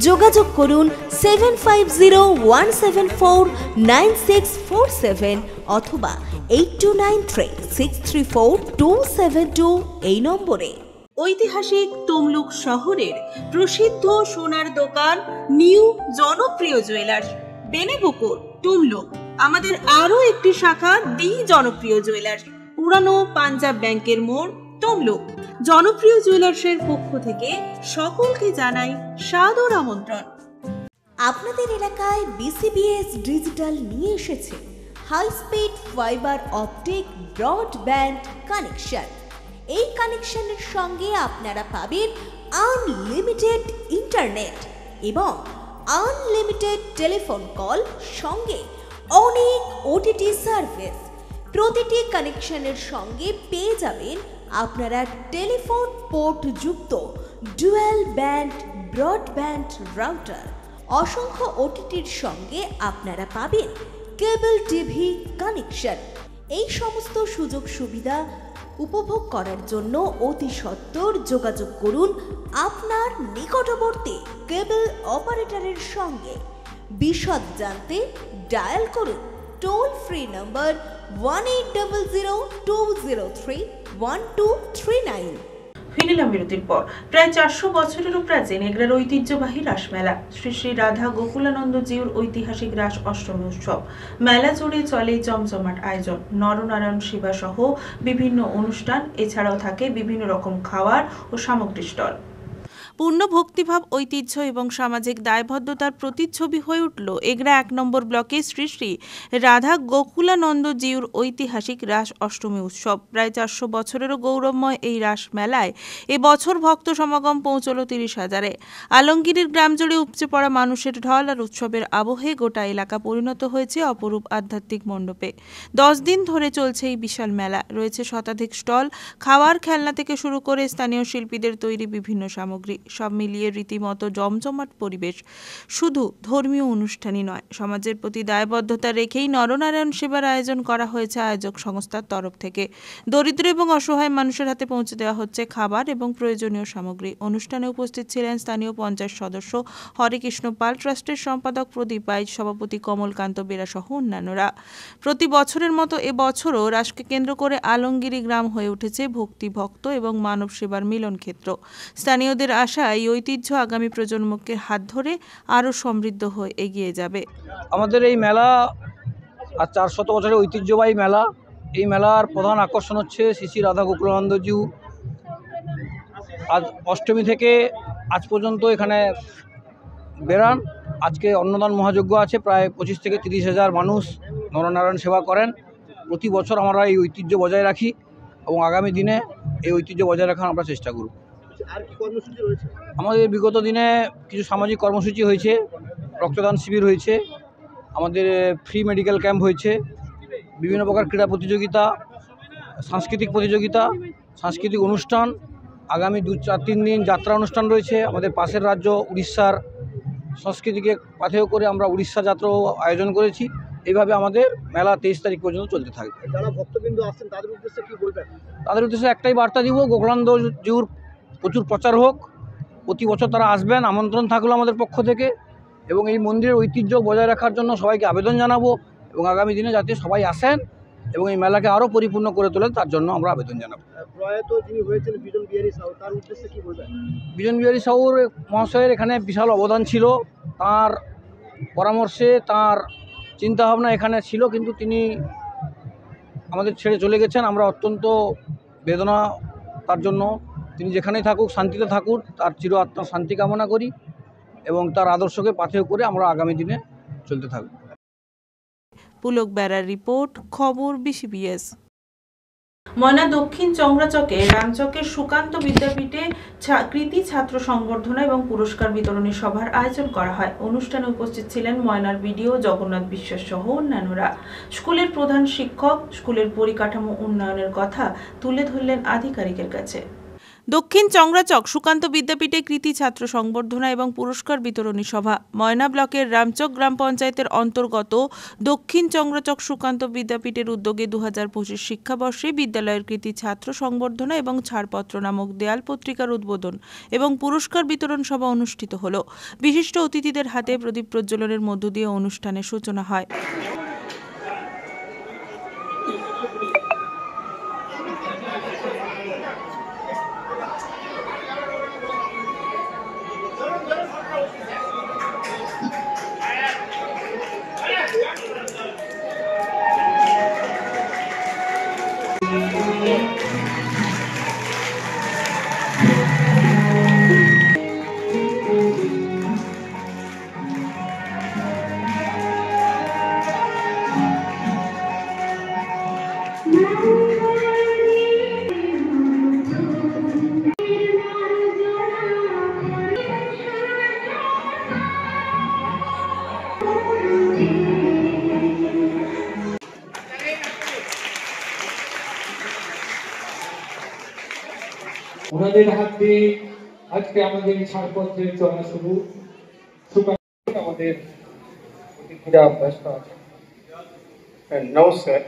যোগাযোগ করুন 7501749647 অথবা 8293634272 এই নম্বরে। ঐতিহাসিক তমলুক শহরের প্রসিদ্ধ সোনার দোকান নিউ জনপ্রিয় জুয়েলার্স, বেনেপুকুর, তমলুক। আমাদের আরো একটি শাখা দি জনপ্রিয় জুয়েলার্স, পুরানো পাঞ্জাব ব্যাংকের মোড়, তমলুক। জনপ্রিয় জুয়েলার্সের পক্ষ থেকে সকলকে জানাই সাদর আমন্ত্রণ। আপনাদের এলাকায় বিসিবিএস ডিজিটাল নিয়ে এসেছে high speed fibre optic broadband connection. এই কানেকশনের সঙ্গে আপনারা পাবেন আনলিমিটেড ইন্টারনেট এবং আনলিমিটেড টেলিফোন কল, সঙ্গে অনেক ওটিটি সার্ভিস। প্রতিটি কানেকশনের সঙ্গে পেয়ে যাবেন আপনারা টেলিফোন পোর্ট যুক্ত ডুয়াল ব্যান্ড ব্রডব্যান্ড রাউটার। অসংখ্য ওটিটির সঙ্গে আপনারা পাবেন কেবল টিভি কানেকশন। এই সমস্ত সুযোগ সুবিধা উপভোগ করার জন্য অতি সত্বর যোগাযোগ করুন আপনার নিকটবর্তী কেবল অপারেটরের সঙ্গে। বিশদ জানতে ডায়াল করুন টোল ফ্রি নম্বর 1800-203-1239। ফিরিলাম বিরতির পর। প্রায় 400 বছরেরও প্রাচীন এগরার ঐতিহ্যবাহী রাসমেলা, শ্রী শ্রী রাধা গোকুলানন্দ জিউর ঐতিহাসিক রাস অষ্টমী উৎসব। মেলা জুড়ে চলে জমজমাট আয়োজন, নরনারায়ণ সেবা সহ বিভিন্ন অনুষ্ঠান। এছাড়াও থাকে বিভিন্ন রকম খাবার ও সামগ্রী স্টল। পূর্ণ ভক্তিভাব, ঐতিহ্য এবং সামাজিক দায়বদ্ধতার প্রতিচ্ছবি হয়ে উঠল এগরা 1 নম্বর ব্লকে শ্রী শ্রী রাধা গোকুলানন্দ জিউর ঐতিহাসিক রাস অষ্টমী উৎসব। প্রায় 400 বছরেরও গৌরবময় এই রাস মেলায় এবছর ভক্ত সমাগম পৌঁছল 30,000-এ। আলমগীরের গ্রাম জুড়ে উপচে পড়া মানুষের ঢল আর উৎসবের আবহে গোটা এলাকা পরিণত হয়েছে অপরূপ আধ্যাত্মিক মণ্ডপে। 10 দিন ধরে চলছে এই বিশাল মেলা। রয়েছে শতাধিক স্টল, খাওয়ার, খেলনা থেকে শুরু করে স্থানীয় শিল্পীদের তৈরি বিভিন্ন সামগ্রী। সব মিলিয়ে রীতিমতো জমজমাট পরিবেশ। শুধু ধর্মীয় অনুষ্ঠানই নয়, সমাজের প্রতি দায়বদ্ধতা রেখেই নরনারায়ণ সেবার আয়োজন করা হয়েছে আয়োজক সংস্থার তরফ থেকে। দরিদ্র এবং অসহায় মানুষের হাতে পৌঁছে দেওয়া হচ্ছে খাবার এবং প্রয়োজনীয় সামগ্রী। অনুষ্ঠানে উপস্থিত ছিলেন স্থানীয় পঞ্চায়েত সদস্য হরেকৃষ্ণ পাল, ট্রাস্টের সম্পাদক প্রদীপ বাইজ, সভাপতি কমলকান্ত বেরা সহ অন্যান্যরা। প্রতি বছরের মতো এবছরও রাসকে কেন্দ্র করে আলমগীরি গ্রাম হয়ে উঠেছে ভক্তি, ভক্ত এবং মানব সেবার মিলন ক্ষেত্র। স্থানীয়দের আশা এই ঐতিহ্য আগামী প্রজন্মকে হাত ধরে আরও সমৃদ্ধ হয়ে এগিয়ে যাবে। আমাদের এই মেলা আর 400 বছরের ঐতিহ্যবাহী মেলা। এই মেলার প্রধান আকর্ষণ হচ্ছে শ্রী শ্রী রাধা গোকুলানন্দ জিউ। আজ অষ্টমী থেকে আজ পর্যন্ত এখানে বেরান। আজকে অন্নদান মহাযজ্ঞ আছে, প্রায় 25 থেকে 30,000 মানুষ নরনারায়ণ সেবা করেন। প্রতি বছর আমরা এই ঐতিহ্য বজায় রাখি এবং আগামী দিনে এই ঐতিহ্য বজায় রাখার আমরা চেষ্টা করব। আর কি কর্মসূচি রয়েছে? আমাদের বিগত দিনে কিছু সামাজিক কর্মসূচি হয়েছে, রক্তদান শিবির হয়েছে, আমাদের ফ্রি মেডিকেল ক্যাম্প হয়েছে, বিভিন্ন প্রকার ক্রীড়া প্রতিযোগিতা, সাংস্কৃতিক প্রতিযোগিতা, সাংস্কৃতিক অনুষ্ঠান। আগামী 2-4-3 দিন যাত্রা অনুষ্ঠান রয়েছে। আমাদের পাশের রাজ্য উড়িষ্যার সংস্কৃতিকে পাথেয় করে আমরা উড়িষ্যা যাত্রাও আয়োজন করেছি। এইভাবে আমাদের মেলা 23 তারিখ পর্যন্ত চলতে থাকবে। যারা ভক্তবৃন্দ আসছেন তাদের উদ্দেশ্যে কি বলবেন? তাদের উদ্দেশ্যে একটাই বার্তা দিব, গোকুলানন্দ জিউর প্রচুর প্রচার হোক। প্রতি বছর তারা আসবেন, আমন্ত্রণ থাকলো আমাদের পক্ষ থেকে। এবং এই মন্দিরের ঐতিহ্য বজায় রাখার জন্য সবাইকে আবেদন জানাবো এবং আগামী দিনে যাতে সবাই আসেন এবং এই মেলাকে আরও পরিপূর্ণ করে তোলেন, তার জন্য আমরা আবেদন জানাবো। প্রয়াত যিনি হয়েছেন বিজন বিহারী সাহু, তার উদ্দেশ্যে কি বলবেন? বিজন বিহারী সাহুর মহাশয়ের এখানে বিশাল অবদান ছিল। তার পরামর্শে, তার চিন্তাভাবনা এখানে ছিল, কিন্তু তিনি আমাদের ছেড়ে চলে গেছেন। আমরা অত্যন্ত বেদনা তার জন্য। তিনি যেখানেই থাকুক, শান্তিতে থাকুক, তার চির আত্মার শান্তি কামনা করি এবং তার আদর্শকে পাথেয় করে আমরা আগামী দিনে চলতে থাকব। পুলক বেরার রিপোর্ট, খবর বিসিবিএস। ময়না দক্ষিণ চংরাচকে রামচকের সুকান্ত বিদ্যাপীঠে কৃতি ছাত্র সংবর্ধনা এবং পুরস্কার বিতরণী সভার আয়োজন করা হয়। অনুষ্ঠানে উপস্থিত ছিলেন ময়নার বিডিও জগন্নাথ বিশ্বাস সহ অন্যান্যরা। স্কুলের প্রধান শিক্ষক স্কুলের পরিকাঠামো উন্নয়নের কথা তুলে ধরলেন আধিকারিকের কাছে। দক্ষিণ চংরাচক সুকান্ত বিদ্যাপীঠে কৃতি ছাত্র সংবর্ধনা এবং পুরস্কার বিতরণী সভা। ময়না ব্লকের রামচক গ্রাম পঞ্চায়েতের অন্তর্গত দক্ষিণ চংরাচক সুকান্ত বিদ্যাপীঠের উদ্যোগে 2025 শিক্ষাবর্ষে বিদ্যালয়ের কৃতি ছাত্র সংবর্ধনা এবং ছাড়পত্র নামক দেয়াল পত্রিকার উদ্বোধন এবং পুরস্কার বিতরণ সভা অনুষ্ঠিত হল। বিশিষ্ট অতিথিদের হাতে প্রদীপ প্রজ্বলনের মধ্য দিয়ে অনুষ্ঠানের সূচনা হয়। তাদের হাত দিয়ে আজকে আমাদের ছাড়পত্রের চলা শুরু। আমাদের প্রতিক্রিয়া অভ্যস্ত আছে। নমস্কার।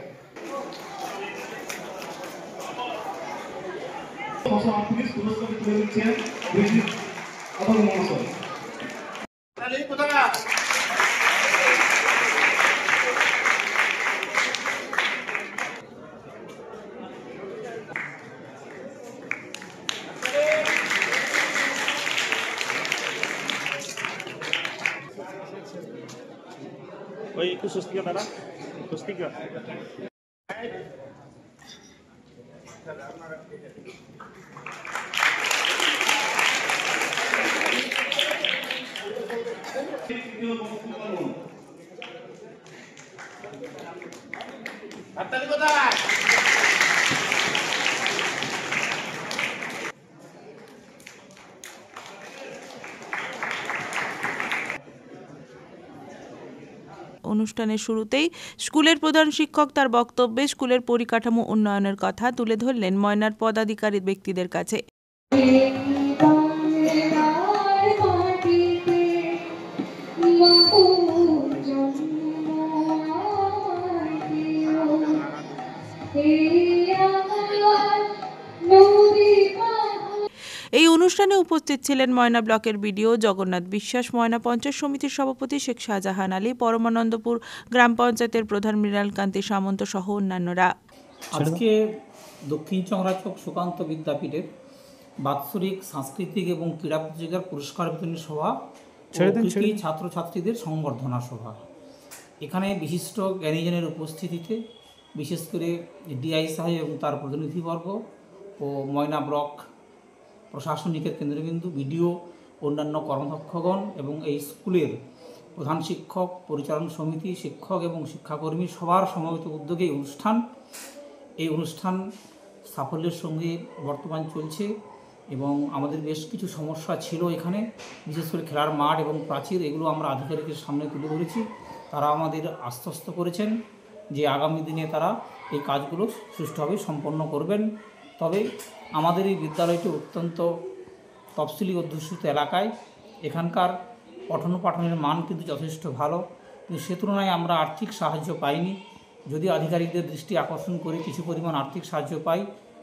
Oye, ¿tú sostienes nada? ¿Sostiga? হাততালি কোথায়? অনুষ্ঠানের শুরুতেই স্কুলের প্রধান শিক্ষক তার বক্তব্যে স্কুলের পরিকাঠামো উন্নয়নের কথা তুলে ধরলেন ময়নার পদাধিকারী ব্যক্তিদের কাছে। এই অনুষ্ঠানে উপস্থিত ছিলেন ময়না ব্লকের বিডিও জগন্নাথ বিশ্বাস, ময়না পঞ্চায়েত সমিতির সভাপতি শেখ শাহজাহান আলী, পরমানন্দপুর গ্রাম পঞ্চায়েতের প্রধান মৃণালকান্তি সামন্ত সহ অন্যান্যরা। আজকে দক্ষিণ চংরাচক সুকান্ত বিদ্যাপীঠের বাৎসরিক সাংস্কৃতিক এবং ক্রীড়া প্রতিযোগিতার পুরস্কার বিতরণী সভা, ছাত্রছাত্রীদের সংবর্ধনা সভা। এখানে বিশিষ্ট জ্ঞানীজনের উপস্থিতিতে বিশেষ করে ডিআই সাহেব এবং তার প্রতিনিধিবর্গ ও ময়না ব্লক প্রশাসনিকের কেন্দ্রবিন্দু, বিডিও, অন্যান্য কর্মদক্ষগণ এবং এই স্কুলের প্রধান শিক্ষক, পরিচালন সমিতি, শিক্ষক এবং শিক্ষাকর্মী সবার সমবেত উদ্যোগে এই অনুষ্ঠান সাফল্যের সঙ্গে বর্তমান চলছে। এবং আমাদের বেশ কিছু সমস্যা ছিল এখানে, বিশেষ করে খেলার মাঠ এবং প্রাচীর, এগুলো আমরা আধিকারিকের সামনে তুলে ধরেছি। তারা আমাদের আশ্বস্ত করেছেন যে আগামী দিনে তারা এই কাজগুলো সুষ্ঠুভাবে সম্পন্ন করবেন। তবে আমাদের এই বিদ্যালয়টি অত্যন্ত তফসিলি অধ্যুষিত এলাকায়, এখানকার পঠন পাঠনের মান কিন্তু যথেষ্ট ভালো, কিন্তু সে তুলনায় আমরা আর্থিক সাহায্য পাইনি। যদি আধিকারিকদের দৃষ্টি আকর্ষণ করে কিছু পরিমাণ আর্থিক সাহায্য পাই,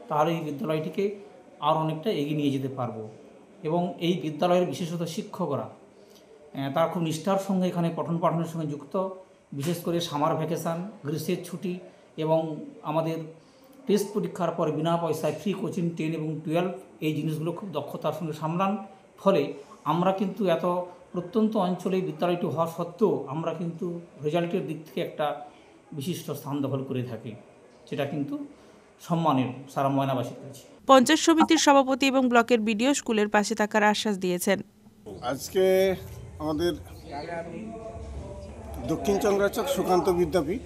তাহলে এই বিদ্যালয়টিকে আর অনেকটা এগিয়ে নিয়ে যেতে পারবো। এবং এই বিদ্যালয়ের বিশেষত শিক্ষকরা তারা খুব নিষ্ঠার সঙ্গে এখানে পঠন পাঠনের সঙ্গে যুক্ত, বিশেষ করে সামার ভ্যাকেশান, গ্রীষ্মের ছুটি এবং আমাদের টেস্ট পরীক্ষার পর বিনা পয়সায় ফ্রি কোচিং 10 এবং 12 এই জিনিসগুলো খুব দক্ষতার সঙ্গে সামলান। ফলে আমরা কিন্তু এত প্রত্যন্ত অঞ্চলে বিদ্যালয়টি হওয়া সত্ত্বেও আমরা কিন্তু রেজাল্টের দিক থেকে একটা বিশিষ্ট স্থান দখল করে থাকি, যেটা কিন্তু সম্মানের সারা ময়নাবাসীর কাছে। পঞ্চায়েত সমিতির সভাপতি এবং ব্লকের বিডিও স্কুলের পাশে থাকার আশ্বাস দিয়েছেন। আজকে আমাদের দক্ষিণ চংরাচক সুকান্ত বিদ্যাপীঠ,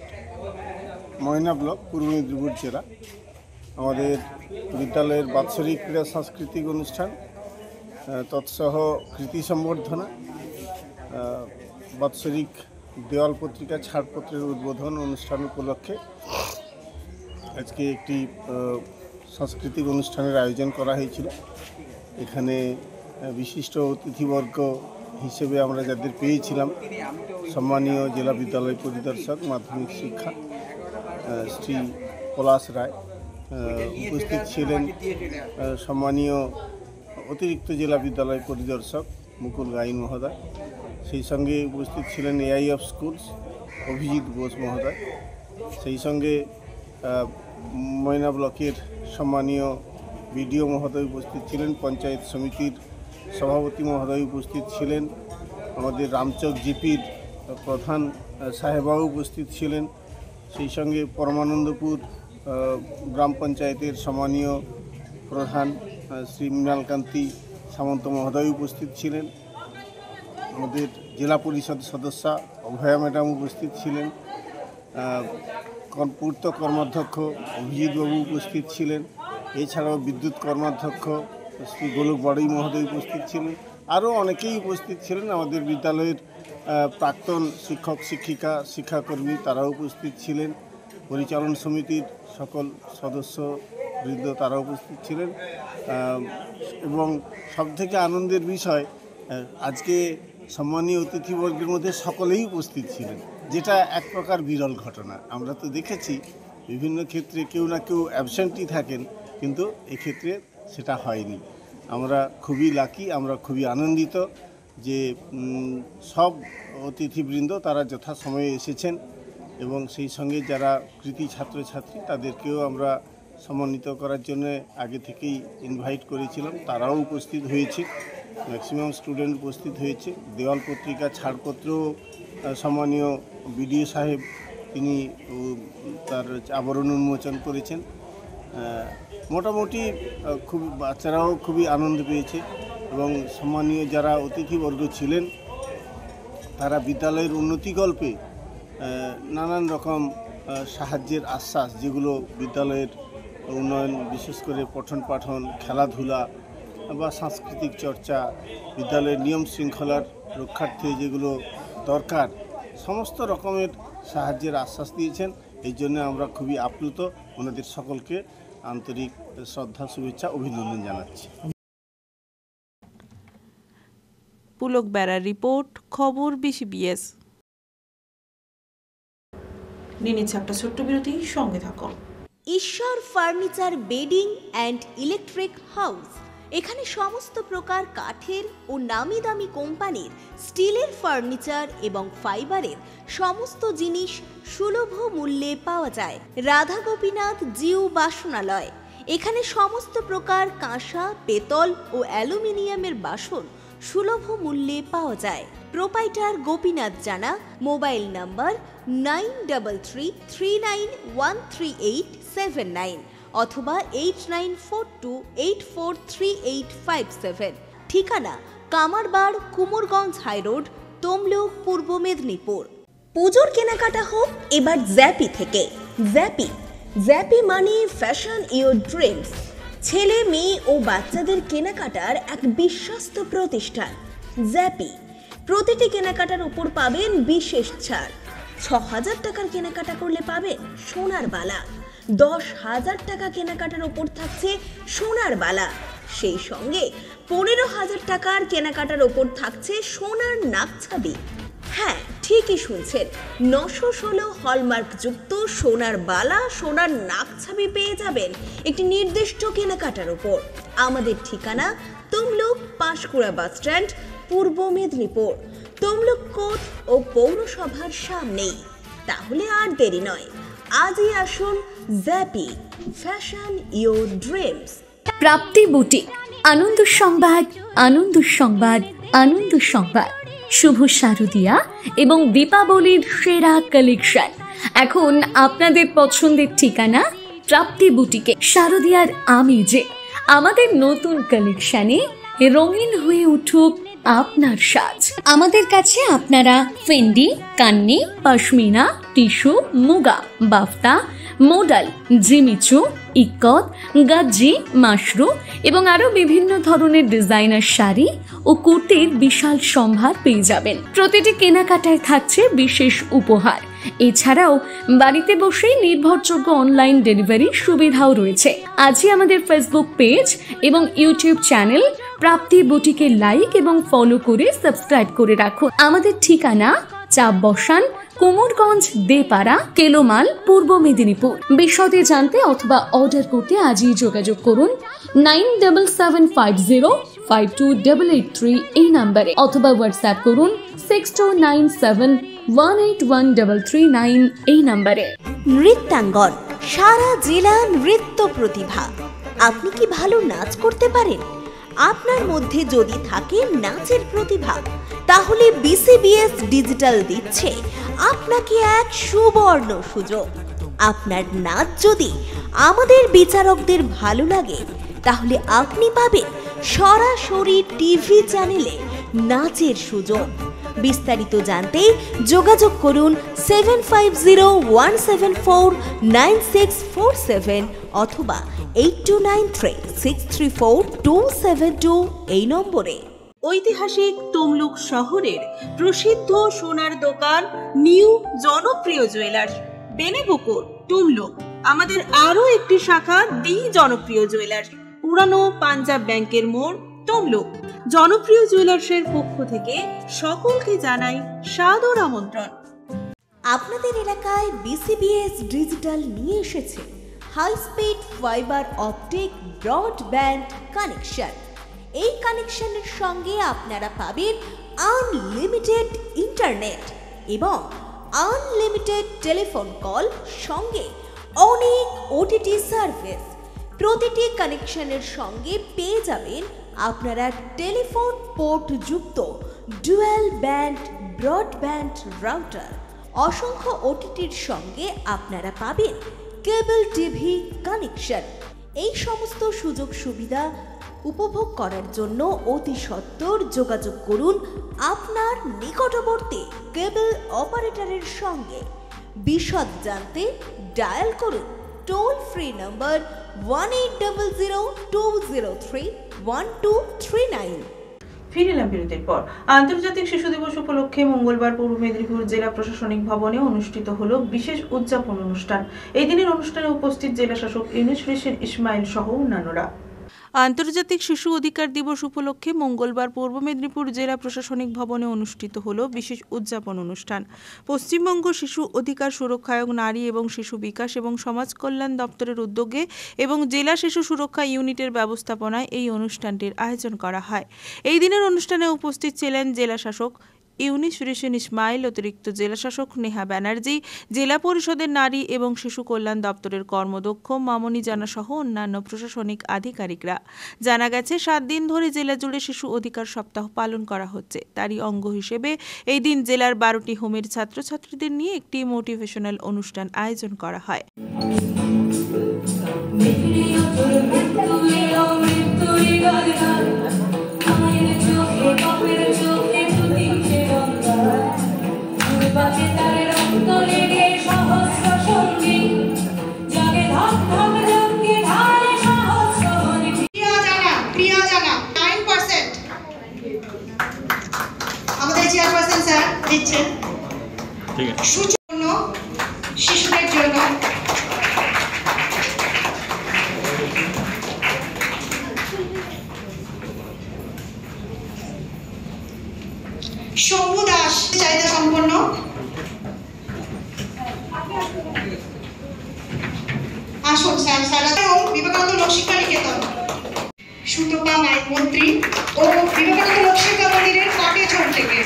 ময়না ব্লক, পূর্ব মেদিনীপুর জেলা, আমাদের বিদ্যালয়ের বাৎসরিক ক্রীড়া সাংস্কৃতিক অনুষ্ঠান, তৎসহ কৃতি সম্বর্ধনা, বাৎসরিক দেওয়াল পত্রিকা ছাড়পত্রের উদ্বোধন অনুষ্ঠান উপলক্ষে আজকে একটি সাংস্কৃতিক অনুষ্ঠানের আয়োজন করা হয়েছিল। এখানে বিশিষ্ট অতিথিবর্গ হিসেবে আমরা যাদের পেয়েছিলাম, সম্মানীয় জেলা বিদ্যালয় পরিদর্শক মাধ্যমিক শিক্ষা শ্রী পলাশ রায়, উপস্থিত ছিলেন সম্মানীয় অতিরিক্ত জেলা বিদ্যালয় পরিদর্শক মুকুল গাইন মহোদয়, সেই সঙ্গে উপস্থিত ছিলেন AI of schools Abhijit Bose মহোদয়, সেই সঙ্গে ময়না ব্লকের সম্মানীয় বিডিও মহোদয় উপস্থিত ছিলেন, পঞ্চায়েত সমিতির সভাপতি মহোদয় উপস্থিত ছিলেন, আমাদের রামচক জিপির প্রধান সাহেবাও উপস্থিত ছিলেন, সেই সঙ্গে পরমানন্দপুর গ্রাম পঞ্চায়েতের সম্মানীয় প্রধান শ্রী মৃণালকান্তি সামন্ত মহোদয় উপস্থিত ছিলেন, আমাদের জেলা পরিষদ সদস্যা অভয়া ম্যাডাম উপস্থিত ছিলেন, পূর্ত কর্মাধ্যক্ষ অভিজিৎবাবু উপস্থিত ছিলেন, এছাড়াও বিদ্যুৎ কর্মাধ্যক্ষ শ্রী গোলক বাড়ই মহোদয় উপস্থিত ছিলেন, আরও অনেকেই উপস্থিত ছিলেন। আমাদের বিদ্যালয়ের প্রাক্তন শিক্ষক শিক্ষিকা শিক্ষাকর্মী তারাও উপস্থিত ছিলেন, পরিচালন সমিতির সকল সদস্য বৃন্দ তারা উপস্থিত ছিলেন। এবং সবথেকে আনন্দের বিষয় আজকে সম্মানীয় অতিথিবর্গের মধ্যে সকলেই উপস্থিত ছিলেন, যেটা এক প্রকার বিরল ঘটনা। আমরা তো দেখেছি বিভিন্ন ক্ষেত্রে কেউ না কেউ অ্যাবসেন্টই থাকেন, কিন্তু এক্ষেত্রে সেটা হয়নি। আমরা খুবই লাকি, আমরা খুবই আনন্দিত যে সব অতিথিবৃন্দ তারা যথাসময়ে এসেছেন এবং সেই সঙ্গে যারা কৃতি ছাত্রছাত্রী তাদেরকেও আমরা সম্মানিত করার জন্য আগে থেকেই ইনভাইট করেছিলাম, তারাও উপস্থিত হয়েছে, ম্যাক্সিমাম স্টুডেন্ট উপস্থিত হয়েছে। দেওয়াল পত্রিকা ছাড়পত্র সম্মানীয় বিডিও সাহেব তিনি তার আবরণ উন্মোচন করেছেন। মোটামুটি খুব বাচ্চারাও খুবই আনন্দ পেয়েছে এবং সম্মানীয় যারা অতিথিবর্গ ছিলেন তারা বিদ্যালয়ের উন্নতিকল্পে নানান রকম সাহায্যের আশ্বাস, যেগুলো বিদ্যালয়ের উন্নয়ন, বিশেষ করে পঠন পাঠন, খেলাধুলা বা সাংস্কৃতিক চর্চা, বিদ্যালয়ের নিয়ম শৃঙ্খলার রক্ষার্থে যেগুলো দরকার, সমস্ত রকমের সাহায্যের আশ্বাস দিয়েছেন। এই জন্য আমরা খুবই আপ্লুত, ওনাদের সকলকে আন্তরিক শ্রদ্ধা, শুভেচ্ছা, অভিনন্দন জানাচ্ছি। পুলক বেড়ার রিপোর্ট, খবর BCBS। নিচ্ছে একটা ছোট্ট বিরতি, সঙ্গে থাকুন। ঈশ্বর furniture bedding and electric house. এখানে সমস্ত প্রকার কাঠের ও নামি দামি কোম্পানির স্টিলের ফার্নিচার এবং ফাইবারের সমস্ত জিনিস সুলভ মূল্যে পাওয়া যায়। রাধা গোপীনাথ জিউ বাসনালয়। এখানে সমস্ত প্রকার কাঁসা, পেতল ও অ্যালুমিনিয়ামের বাসন সুলভ মূল্যে পাওয়া যায়। প্রোপাইটার গোপীনাথ জানা। মোবাইল নাম্বার 9333913879 অথবা 8942843857। ঠিকানা কামারবাড়, কুমোরগঞ্জ হাইরোড, তমলুক, পূর্ব মেদিনীপুর। পুজোর কেনাকাটা হোক এবার জ্যাপি থেকে। জ্যাপি মানে ফ্যাশন ইওর ড্রিমস। ছেলে, মেয়ে ও বাচ্চাদের কেনাকাটার এক বিশ্বস্ত প্রতিষ্ঠান জ্যাপি। প্রতিটি কেনাকাটার উপর পাবেন বিশেষ ছাড়। ৬,০০০ টাকার কেনাকাটা করলে পাবেন সোনার বালা। ১০,০০০ টাকা কেনাকাটার উপর থাকছে সোনার বালা। সেই সঙ্গে ১৫,০০০ টাকার কেনাকাটার উপর থাকছে সোনার নাকছাবি। হ্যাঁ, ঠিকই শুনছেন, ৯১৬ হলমার্কযুক্ত সোনার বালা, সোনার নাকছাবি পেয়ে যাবেন একটি নির্দিষ্ট কেনাকাটার উপর। আমাদের ঠিকানা তমলুক পাঁশকুড়া বাস স্ট্যান্ড, পূর্ব মেদিনীপুর। তমলুক কোর্ট ও পৌরসভার সামনেই। তাহলে আর দেরি নয়, আজই আসুন জ্যাপি, fashion your dreams. Prapti boutique, আনন্দ সংবাদ, আনন্দ সংবাদ, আনন্দ সংবাদ। শুভ শারদিয়া এবং দীপাবলির সেরা কালেকশন এখন আপনাদের পছন্দের ঠিকানা প্রাপ্তি বুটিকে। শারদিয়ার আমেজে আমাদের নতুন কালেকশনে রঙিন হয়ে উঠুক আপনার সাজ। আমাদের কাছে আপনারা Fendi, Kanni, pashmina, tissue, muga, বাফতা, modal, Jimmy Choo, ikat, গাজ্জি, Mashru এবং আরো বিভিন্ন ধরনের ডিজাইনার শাড়ি ও কুর্তির বিশাল সম্ভার পেয়ে যাবেন। প্রতিটি কেনাকাটায় থাকছে বিশেষ উপহার। এছাড়াও বাড়িতে বসেই নির্ভরযোগ্য অনলাইন ডেলিভারি সুবিধাও রয়েছে। আজই আমাদের ফেসবুক পেজ এবং ইউটিউব চ্যানেল প্রাপ্তি বুটিকে লাইক এবং ফলো করে সাবস্ক্রাইব করে রাখুন। আমাদের ঠিকানা চাপ বসান, কুমোরগঞ্জ দেপাড়া, কেলোমাল, পূর্ব মেদিনীপুর। বিশদে জানতে অথবা অর্ডার করতে আজই যোগাযোগ করুন 9775052883 এই নাম্বারে, অথবা হোয়াটসঅ্যাপ করুন 6297181339 এই নাম্বারে। নৃত্যাঙ্গন, সারা জেলা নৃত্য প্রতিভা। আপনি কি ভালো নাচ করতে পারেন? আপনার মধ্যে যদি থাকে নাচের প্রতিভা, তাহলে BCBS ডিজিটাল দিচ্ছে আপনাকে এক সুবর্ণ সুযোগ। আপনার নাচ যদি আমাদের বিচারকদের ভালো লাগে, তাহলে আপনি পাবেন সরাসরি টিভি চ্যানেলে নাচের সুযোগ। বিস্তারিত জানতে যোগাযোগ করুন 7501749647 অথবা 8293634272 এই নম্বরে। ঐতিহাসিক তমলুক শহরের প্রসিদ্ধ সোনার দোকান নিউ জনপ্রিয় জুয়েলার্স, বেনেপুকুর, তমলুক। আমাদের আরো একটি শাখা দি জনপ্রিয় জুয়েলার্স, পুরানো পাঞ্জাব ব্যাংকের মোড়, তমলুক। জনপ্রিয় জুয়েলার্সের পক্ষ থেকে সকলকে জানাই সাদর আমন্ত্রণ। আপনাদের এলাকায় বিসিবিএস ডিজিটাল নিয়ে এসেছে high speed fibre optic broadband connection. এই কানেকশনের সঙ্গে আপনারা পাবেন আনলিমিটেড ইন্টারনেট এবং আনলিমিটেড টেলিফোন কল, সঙ্গে অনেক ওটিটি সার্ভিস। প্রতিটি কানেকশনের সঙ্গে পেয়ে যাবেন আপনারা টেলিফোন পোর্ট যুক্ত ডুয়াল ব্যান্ড ব্রডব্যান্ড রাউটার। অসংখ্য ওটিটির সঙ্গে আপনারা পাবেন কেবল টিভি কানেকশন। এই সমস্ত সুযোগ সুবিধা উপভোগ করার জন্য অতি সত্বর যোগাযোগ করুন আপনার নিকটবর্তী কেবল অপারেটরের সঙ্গে। বিশদ জানতে ডায়াল করুন টোল ফ্রি নম্বর 1800-203-1239। ফিরে এলাম বিরতির পর। আন্তর্জাতিক শিশু দিবস উপলক্ষে মঙ্গলবার পূর্ব মেদিনীপুর জেলা প্রশাসনিক ভবনে অনুষ্ঠিত হলো বিশেষ উদযাপন অনুষ্ঠান। এই দিনের অনুষ্ঠানে উপস্থিত জেলা শাসক ইউনুস হোসেন ইসমাইল সহ অন্যান্যরা। আন্তর্জাতিক শিশু অধিকার দিবস উপলক্ষে মঙ্গলবার পূর্ব মেদিনীপুর জেলা প্রশাসনিক ভবনে অনুষ্ঠিত হলো বিশেষ উদযাপন অনুষ্ঠান। পশ্চিমবঙ্গ শিশু অধিকার সুরক্ষায়ক নারী এবং শিশু বিকাশ এবং সমাজ কল্যাণ দপ্তরের উদ্যোগে এবং জেলা শিশু সুরক্ষা ইউনিটের ব্যবস্থাপনায় এই অনুষ্ঠানটির আয়োজন করা হয়। এই দিনের অনুষ্ঠানে উপস্থিত ছিলেন জেলা শাসক ইউনুস হোসেন ইসমাইল, অতিরিক্ত জেলা শাসক নেহা ব্যানার্জি, জেলা পরিষদের নারী এবং শিশু কল্যাণ দপ্তরের কর্মদক্ষ মামনি জানা সহ অন্যান্য প্রশাসনিক আধিকারিকরা। জানা গেছে 7 দিন ধরে জেলা জুড়ে শিশু অধিকার সপ্তাহ পালন করা হচ্ছে। তারই অঙ্গ হিসেবে এই দিন জেলার 12টি হোমের ছাত্রছাত্রীদের নিয়ে একটি মোটিভেশনাল অনুষ্ঠান আয়োজন করা হয়। চেয়ারপারসন স্যার দিচ্ছেন সুজন্য শিশুদের জন্য শম্ভু দাস, চাহিদা সম্পন্ন। আসুন স্যার। বিবেকানন্দ লোকশিক্ষা নিকেতন, সুতপা মন্ত্রী ও বিবেকানন্দ লোকশিক্ষা মন্দিরের কটেছড় থেকে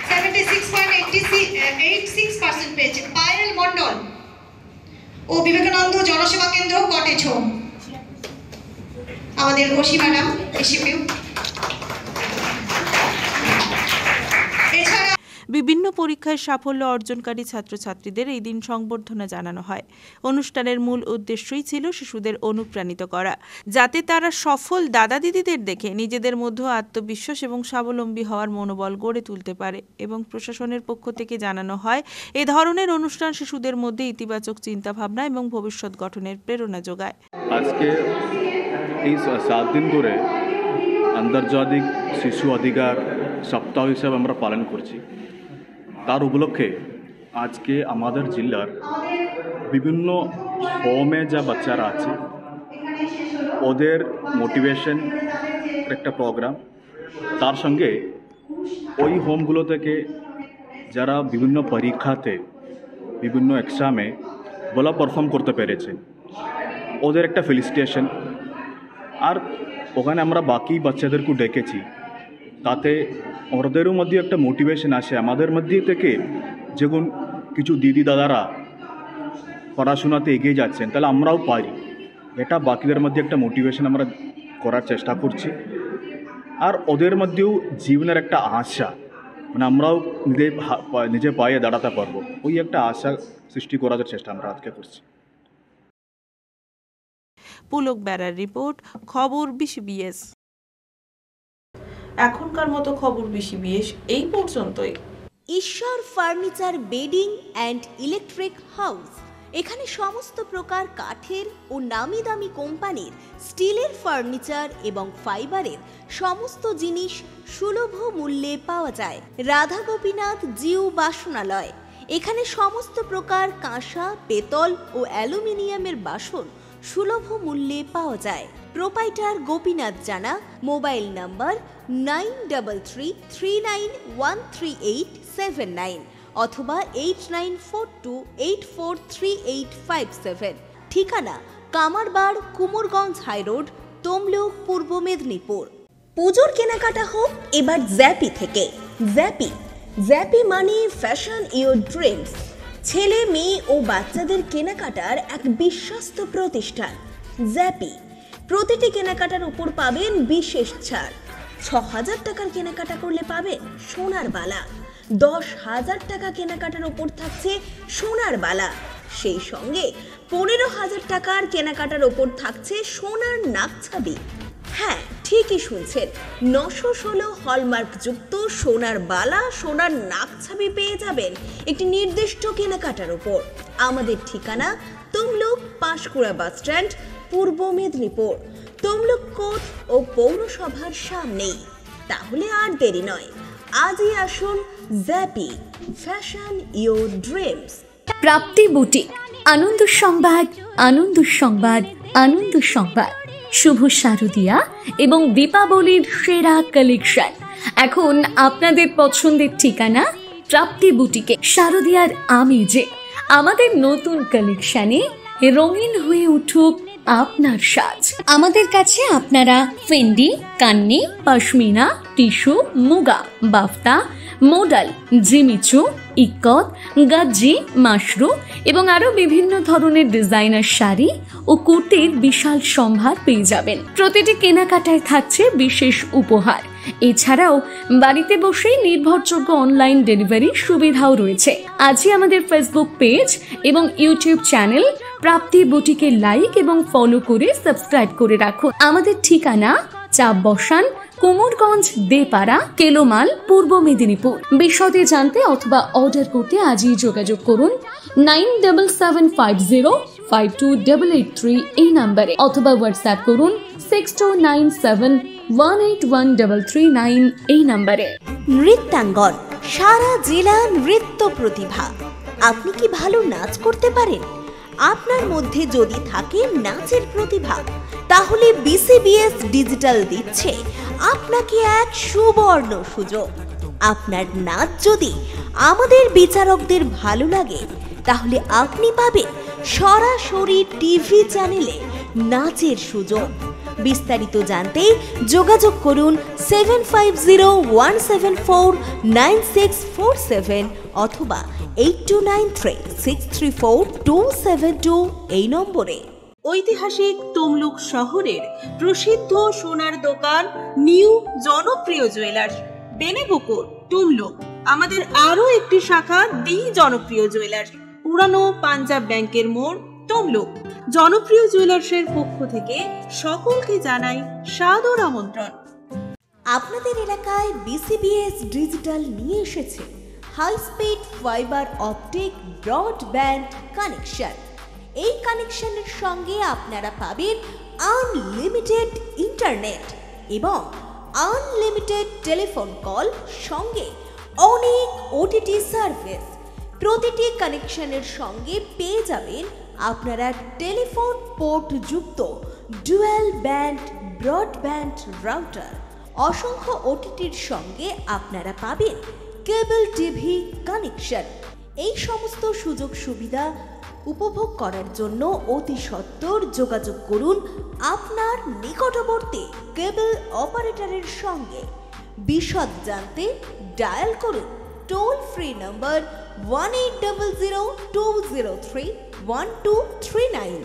76.86% পেয়েছে পায়েল মন্ডল ও বিবেকানন্দ জনসেবা কেন্দ্র কটেছড়। আমাদের ঘোষী ম্যাডাম এসিপিউ। বিভিন্ন পরীক্ষায় সাফল্য অর্জনকারী ছাত্রছাত্রীদের এই দিন সংবর্ধনা জানানো হয়। অনুষ্ঠানের মূল উদ্দেশ্যই ছিল শিশুদের অনুপ্রাণিত করা, যাতে তারা সফল দাদা দিদিদের দেখে নিজেদের মধ্যে আত্মবিশ্বাস এবং স্বাবলম্বী হওয়ার মনোবল গড়ে তুলতে পারে। এবং প্রশাসনের পক্ষ থেকে জানানো হয়, এ ধরনের অনুষ্ঠান শিশুদের মধ্যে ইতিবাচক চিন্তাভাবনা এবং ভবিষ্যৎ গঠনের প্রেরণা যোগায়। আজকে এই 7 দিন ধরে আন্তর্জাতিক শিশু অধিকার সপ্তাহ হিসাবে আমরা পালন করছি। তার উপলক্ষে আজকে আমাদের জেলার বিভিন্ন হোমে যা বাচ্চারা আছে ওদের মোটিভেশন একটা প্রোগ্রাম, তার সঙ্গে ওই হোমগুলো থেকে যারা বিভিন্ন পরীক্ষাতে বিভিন্ন এক্সামে ভালো পারফর্ম করতে পেরেছে ওদের একটা ফেলিসিটেশন। আর ওখানে আমরা বাকি বাচ্চাদেরকেও ডেকেছি, তাতে ওদেরও মধ্যে একটা মোটিভেশন আসে। আমাদের মধ্যে থেকে যখন কিছু দিদি দাদারা পড়াশোনাতে এগিয়ে যাচ্ছেন, তাহলে আমরাও পারি, এটা বাকিদের মধ্যে একটা মোটিভেশন আমরা করার চেষ্টা করছি। আর ওদের মধ্যেও জীবনের একটা আশা, মানে আমরাও নিজে পায়ে দাঁড়াতে পারবো, ওই একটা আশা সৃষ্টি করার চেষ্টা আমরা আজকে করছি। পুলক বেড়ার রিপোর্ট, খবর বিসিবিএস। এখনকার মতো খবর বিসিবিএস এই পর্যন্তই। ঈশ্বর furniture bedding and electric house. এখানে সমস্ত প্রকার কাঠের ও নামি দামি কোম্পানির স্টিলের ফার্নিচার এবং ফাইবারের সমস্ত জিনিস সুলভ মূল্যে পাওয়া যায়। রাধা গোপীনাথ জিউ বাসনালয়, এখানে সমস্ত প্রকার কাঁসা, পেতল ও অ্যালুমিনিয়ামের বাসন সুলভ মূল্যে পাওয়া যায়। প্রোপাইটার গোপীনাথ জানা, মোবাইল নাম্বার 9333913879 অথবা 8942843857। ঠিকানা কামারবাড়, কুমোরগঞ্জ হাইরোড, তমলুক, পূর্ব মেদিনীপুর। পুজোর কেনাকাটা হোক এবার জ্যাপি থেকে। জ্যাপি মানে ফ্যাশন ইওর ড্রিমস। ছেলে, মেয়ে ও বাচ্চাদের কেনাকাটার এক বিশ্বস্ত প্রতিষ্ঠান জ্যাপি। প্রতিটি কেনাকাটার উপর পাবেন বিশেষ ছাড়। ৬,০০০ টাকার কেনাকাটা করলে পাবেন সোনার বালা। ১০,০০০ টাকা কেনাকাটার উপর থাকছে সোনার বালা। সেই সঙ্গে ১৫,০০০ টাকার কেনাকাটার উপর থাকছে সোনার নাকছাবি। হ্যাঁ, ঠিকই শুনছেন, ৯১৬ হলমার্কযুক্ত সোনার বালা, সোনার নাকছাবি পেয়ে যাবেন একটি নির্দিষ্ট কেনাকাটার উপর। আমাদের ঠিকানা তমলুক পাঁশকুড়া বাস স্ট্যান্ড, পূর্ব মেদিনীপুর। তমলুক কোর্ট ও পৌরসভার সামনেই। তাহলে আর দেরি নয়, আজই আসুন জ্যাপি, fashion your dreams. Prapti boutique, আনন্দ সংবাদ, আনন্দ সংবাদ, আনন্দ সংবাদ। শুভ শারদিয়া এবং দীপাবলির সেরা কালেকশন এখন আপনাদের পছন্দের ঠিকানা প্রাপ্তি বুটিকে। শারদিয়ার আমেজে আমাদের নতুন কালেকশনে রঙিন হয়ে উঠুক আপনার সাজ। আমাদের কাছে আপনারা Fendi, Kanni, pashmina, tissue, muga, বাফতা, modal, Jimmy Choo, ikat, গাজ্জি, Mashru এবং আরো বিভিন্ন ধরনের ডিজাইনার শাড়ি ও কুর্তির বিশাল সম্ভার পেয়ে যাবেন। প্রতিটি কেনাকাটায় থাকছে বিশেষ উপহার। এছাড়াও বাড়িতে বসেই নির্ভরযোগ্য অনলাইন ডেলিভারি সুবিধাও রয়েছে। আজই আমাদের ফেসবুক পেজ এবং ইউটিউব চ্যানেল প্রাপ্তি বুটিকে লাইক এবং ফলো করে সাবস্ক্রাইব করে রাখুন। আমাদের ঠিকানা চাপ বসান, কুমোরগঞ্জ দেপাড়া, কেলোমাল, পূর্ব মেদিনীপুর। বিশদে জানতে অথবা অর্ডার করতে আজই যোগাযোগ করুন 9775052883 এই নম্বরে, অথবা হোয়াটসঅ্যাপ করুন 6297181339 এই নম্বরে। নৃত্যাঙ্গন, সারা জেলা নৃত্য প্রতিভা। আপনি কি ভালো নাচ করতে পারেন? আপনার মধ্যে যদি থাকে নাচের প্রতিভা, তাহলে বিসিবিএস ডিজিটাল দিচ্ছে আপনাকে এক সুবর্ণ সুযোগ। আপনার নাচ যদি আমাদের বিচারকদের ভালো লাগে, তাহলে আপনি পাবেন সরাসরি টিভি চ্যানেলে নাচের সুযোগ। বিস্তারিত জানতে যোগাযোগ করুন 7501749647 অথবা 8293634272 এই নম্বরে। ঐতিহাসিক তমলুক শহরের প্রসিদ্ধ সোনার দোকান নিউ জনপ্রিয় জুয়েলার্স, বেনেপুকুর, তমলুক। আমাদের আরো একটি শাখা দি জনপ্রিয় জুয়েলার্স, পুরানো পাঞ্জাব ব্যাংকের মোড়, তমলুক। জনপ্রিয় জুয়েলার্সের পক্ষ থেকে সকলকে জানাই সাদর আমন্ত্রণ। আপনাদের এলাকায় বিসিবিএস ডিজিটাল নিয়ে এসেছে high speed fibre optic broadband connection. এই কানেকশনের সঙ্গে আপনারা পাবেন আনলিমিটেড ইন্টারনেট এবং আনলিমিটেড টেলিফোন কল, সঙ্গে অনেক ওটিটি সার্ভিস। প্রতিটি কানেকশনের সঙ্গে পেয়ে যাবেন আপনারা টেলিফোন পোর্ট যুক্ত ডুয়াল ব্যান্ড ব্রডব্যান্ড রাউটার। অসংখ্য ওটিটির সঙ্গে আপনারা পাবেন কেবল টিভি কানেকশন। এই সমস্ত সুযোগ সুবিধা উপভোগ করার জন্য অতি সত্বর যোগাযোগ করুন আপনার নিকটবর্তী কেবল অপারেটরের সঙ্গে। বিশদ জানতে ডায়াল করুন টোল ফ্রি নম্বর 1800203139।